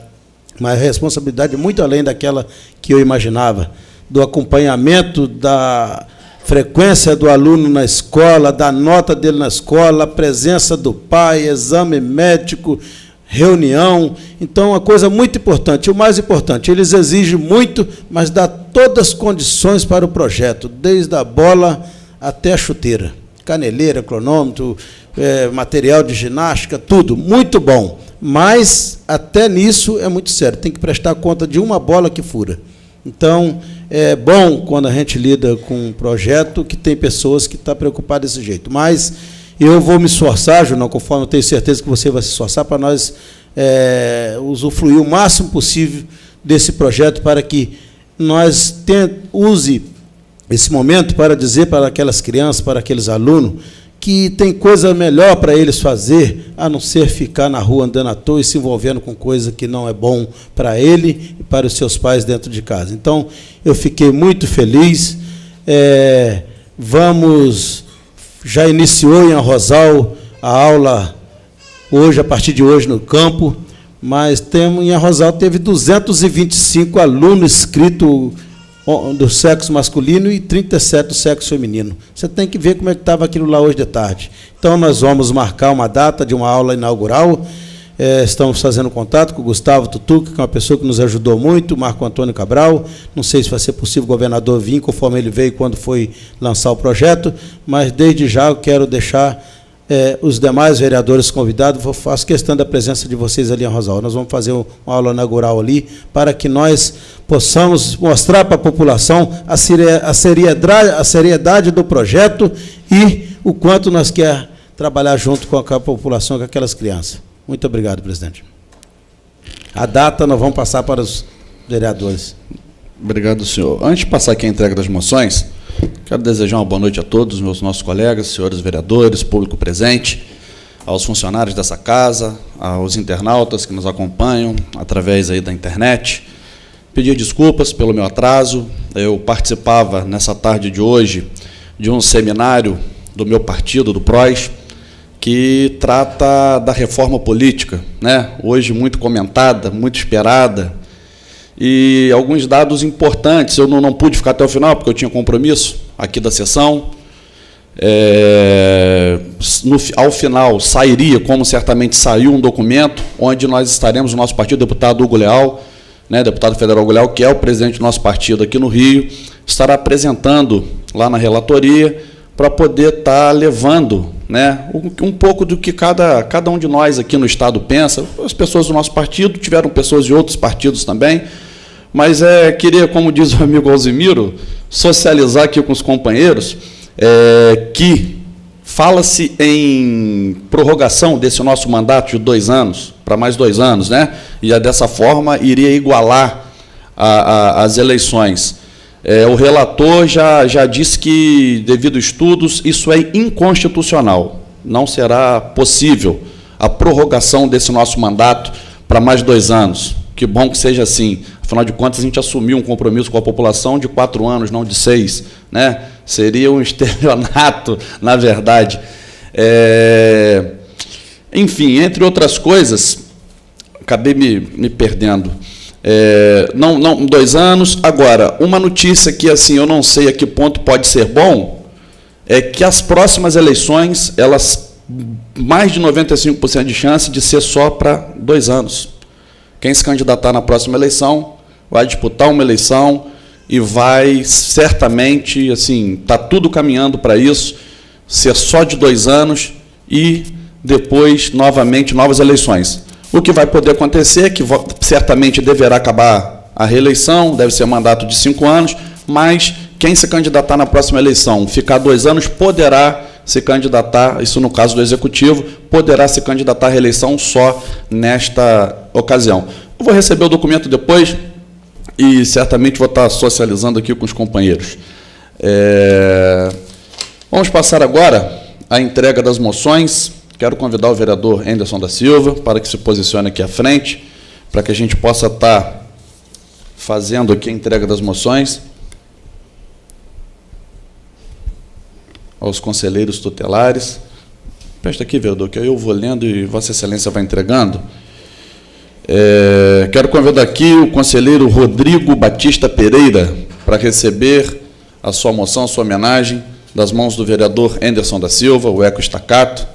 mas a responsabilidade é muito além daquela que eu imaginava, do acompanhamento, da frequência do aluno na escola, da nota dele na escola, a presença do pai, exame médico, reunião. Então, uma coisa muito importante, o mais importante, eles exigem muito, mas dá todas as condições para o projeto, desde a bola até a chuteira, caneleira, cronômetro, material de ginástica, tudo, muito bom. Mas, até nisso, é muito sério, tem que prestar conta de uma bola que fura. Então, é bom quando a gente lida com um projeto que tem pessoas que estão preocupadas desse jeito. Mas eu vou me esforçar, Junão, conforme eu tenho certeza que você vai se esforçar, para nós usufruir o máximo possível desse projeto, para que nós use esse momento para dizer para aquelas crianças, para aqueles alunos, que tem coisa melhor para eles fazer, a não ser ficar na rua andando à toa e se envolvendo com coisa que não é bom para ele e para os seus pais dentro de casa. Então, eu fiquei muito feliz. Já iniciou em Arrozal a aula hoje, a partir de hoje, no campo, mas em Arrozal teve 225 alunos inscritos do sexo masculino e 37 do sexo feminino. Você tem que ver como é que estava aquilo lá hoje de tarde. Então, nós vamos marcar uma data de uma aula inaugural. Estamos fazendo contato com o Gustavo Tutuca, que é uma pessoa que nos ajudou muito, o Marco Antônio Cabral. Não sei se vai ser possível o governador vir, conforme ele veio quando foi lançar o projeto, mas, desde já, eu quero deixar os demais vereadores convidados. Faço questão da presença de vocês ali em Arrozal. Nós vamos fazer uma aula inaugural ali, para que nós possamos mostrar para a população a seriedade do projeto e o quanto nós queremos trabalhar junto com a população, com aquelas crianças. Muito obrigado, presidente. A data nós vamos passar para os vereadores. Obrigado, senhor. Antes de passar aqui a entrega das moções, quero desejar uma boa noite a todos os nossos colegas, senhores vereadores, público presente, aos funcionários dessa casa, aos internautas que nos acompanham através aí da internet. Pedir desculpas pelo meu atraso. Eu participava, nessa tarde de hoje, de um seminário do meu partido, do PROS, que trata da reforma política, né? Hoje muito comentada, muito esperada, e alguns dados importantes. Eu não pude ficar até o final, porque eu tinha compromisso aqui da sessão. Ao final, sairia, como certamente saiu, um documento, onde nós estaremos, o nosso partido, o deputado Hugo Leal, né, deputado federal Hugo Leal, que é o presidente do nosso partido aqui no Rio, estará apresentando lá na relatoria, para poder estar levando, né, um pouco do que cada um de nós aqui no Estado pensa. As pessoas do nosso partido, tiveram pessoas de outros partidos também, mas queria, como diz o amigo Alzimiro, socializar aqui com os companheiros, que fala-se em prorrogação desse nosso mandato de 2 anos, para mais 2 anos, né, e dessa forma iria igualar as eleições. O relator já disse que, devido a estudos, isso é inconstitucional. Não será possível a prorrogação desse nosso mandato para mais 2 anos. Que bom que seja assim. Afinal de contas, a gente assumiu um compromisso com a população de 4 anos, não de 6. Né? Seria um estelionato, na verdade. Enfim, entre outras coisas, acabei me perdendo. Não 2 anos. Agora, uma notícia que, assim, eu não sei a que ponto pode ser bom, é que as próximas eleições, elas, mais de 95% de chance de ser só para 2 anos. Quem se candidatar na próxima eleição vai disputar uma eleição e vai, certamente, assim, está tudo caminhando para isso, ser só de 2 anos e depois, novamente, novas eleições. O que vai poder acontecer é que certamente deverá acabar a reeleição, deve ser mandato de 5 anos, mas quem se candidatar na próxima eleição, ficar 2 anos, poderá se candidatar, isso no caso do Executivo, poderá se candidatar à reeleição só nesta ocasião. Eu vou receber o documento depois e certamente vou estar socializando aqui com os companheiros. Vamos passar agora à entrega das moções. Quero convidar o vereador Anderson da Silva para que se posicione aqui à frente, para que a gente possa estar fazendo aqui a entrega das moções aos conselheiros tutelares. Presta aqui, vereador, que aí eu vou lendo e Vossa Excelência vai entregando. Quero convidar aqui o conselheiro Rodrigo Batista Pereira para receber a sua moção, a sua homenagem, das mãos do vereador Anderson da Silva, o Eco Estacato.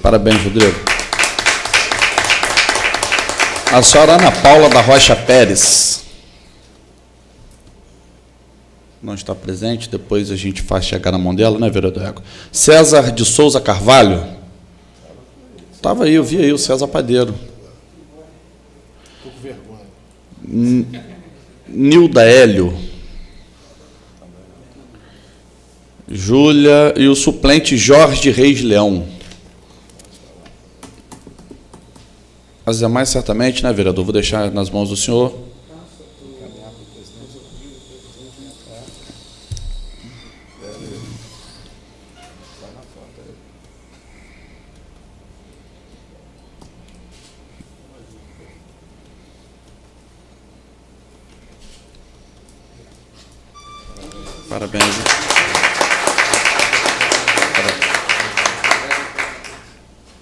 Parabéns, Rodrigo. A senhora Ana Paula da Rocha Pérez. Não está presente, depois a gente faz chegar na mão dela, né, vereador Eco? César de Souza Carvalho. Estava aí, eu vi aí o César Padeiro. Estou com vergonha. Nilda Hélio. Júlia e o suplente Jorge Reis Leão. As demais, certamente, né, vereador? Vou deixar nas mãos do senhor. Parabéns.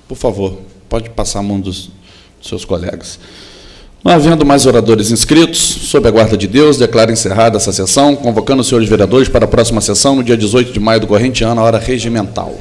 Por favor, pode passar a mão dos seus colegas. Não havendo mais oradores inscritos, sob a guarda de Deus, declaro encerrada essa sessão, convocando os senhores vereadores para a próxima sessão, no dia 18 de maio do corrente ano, a hora regimental.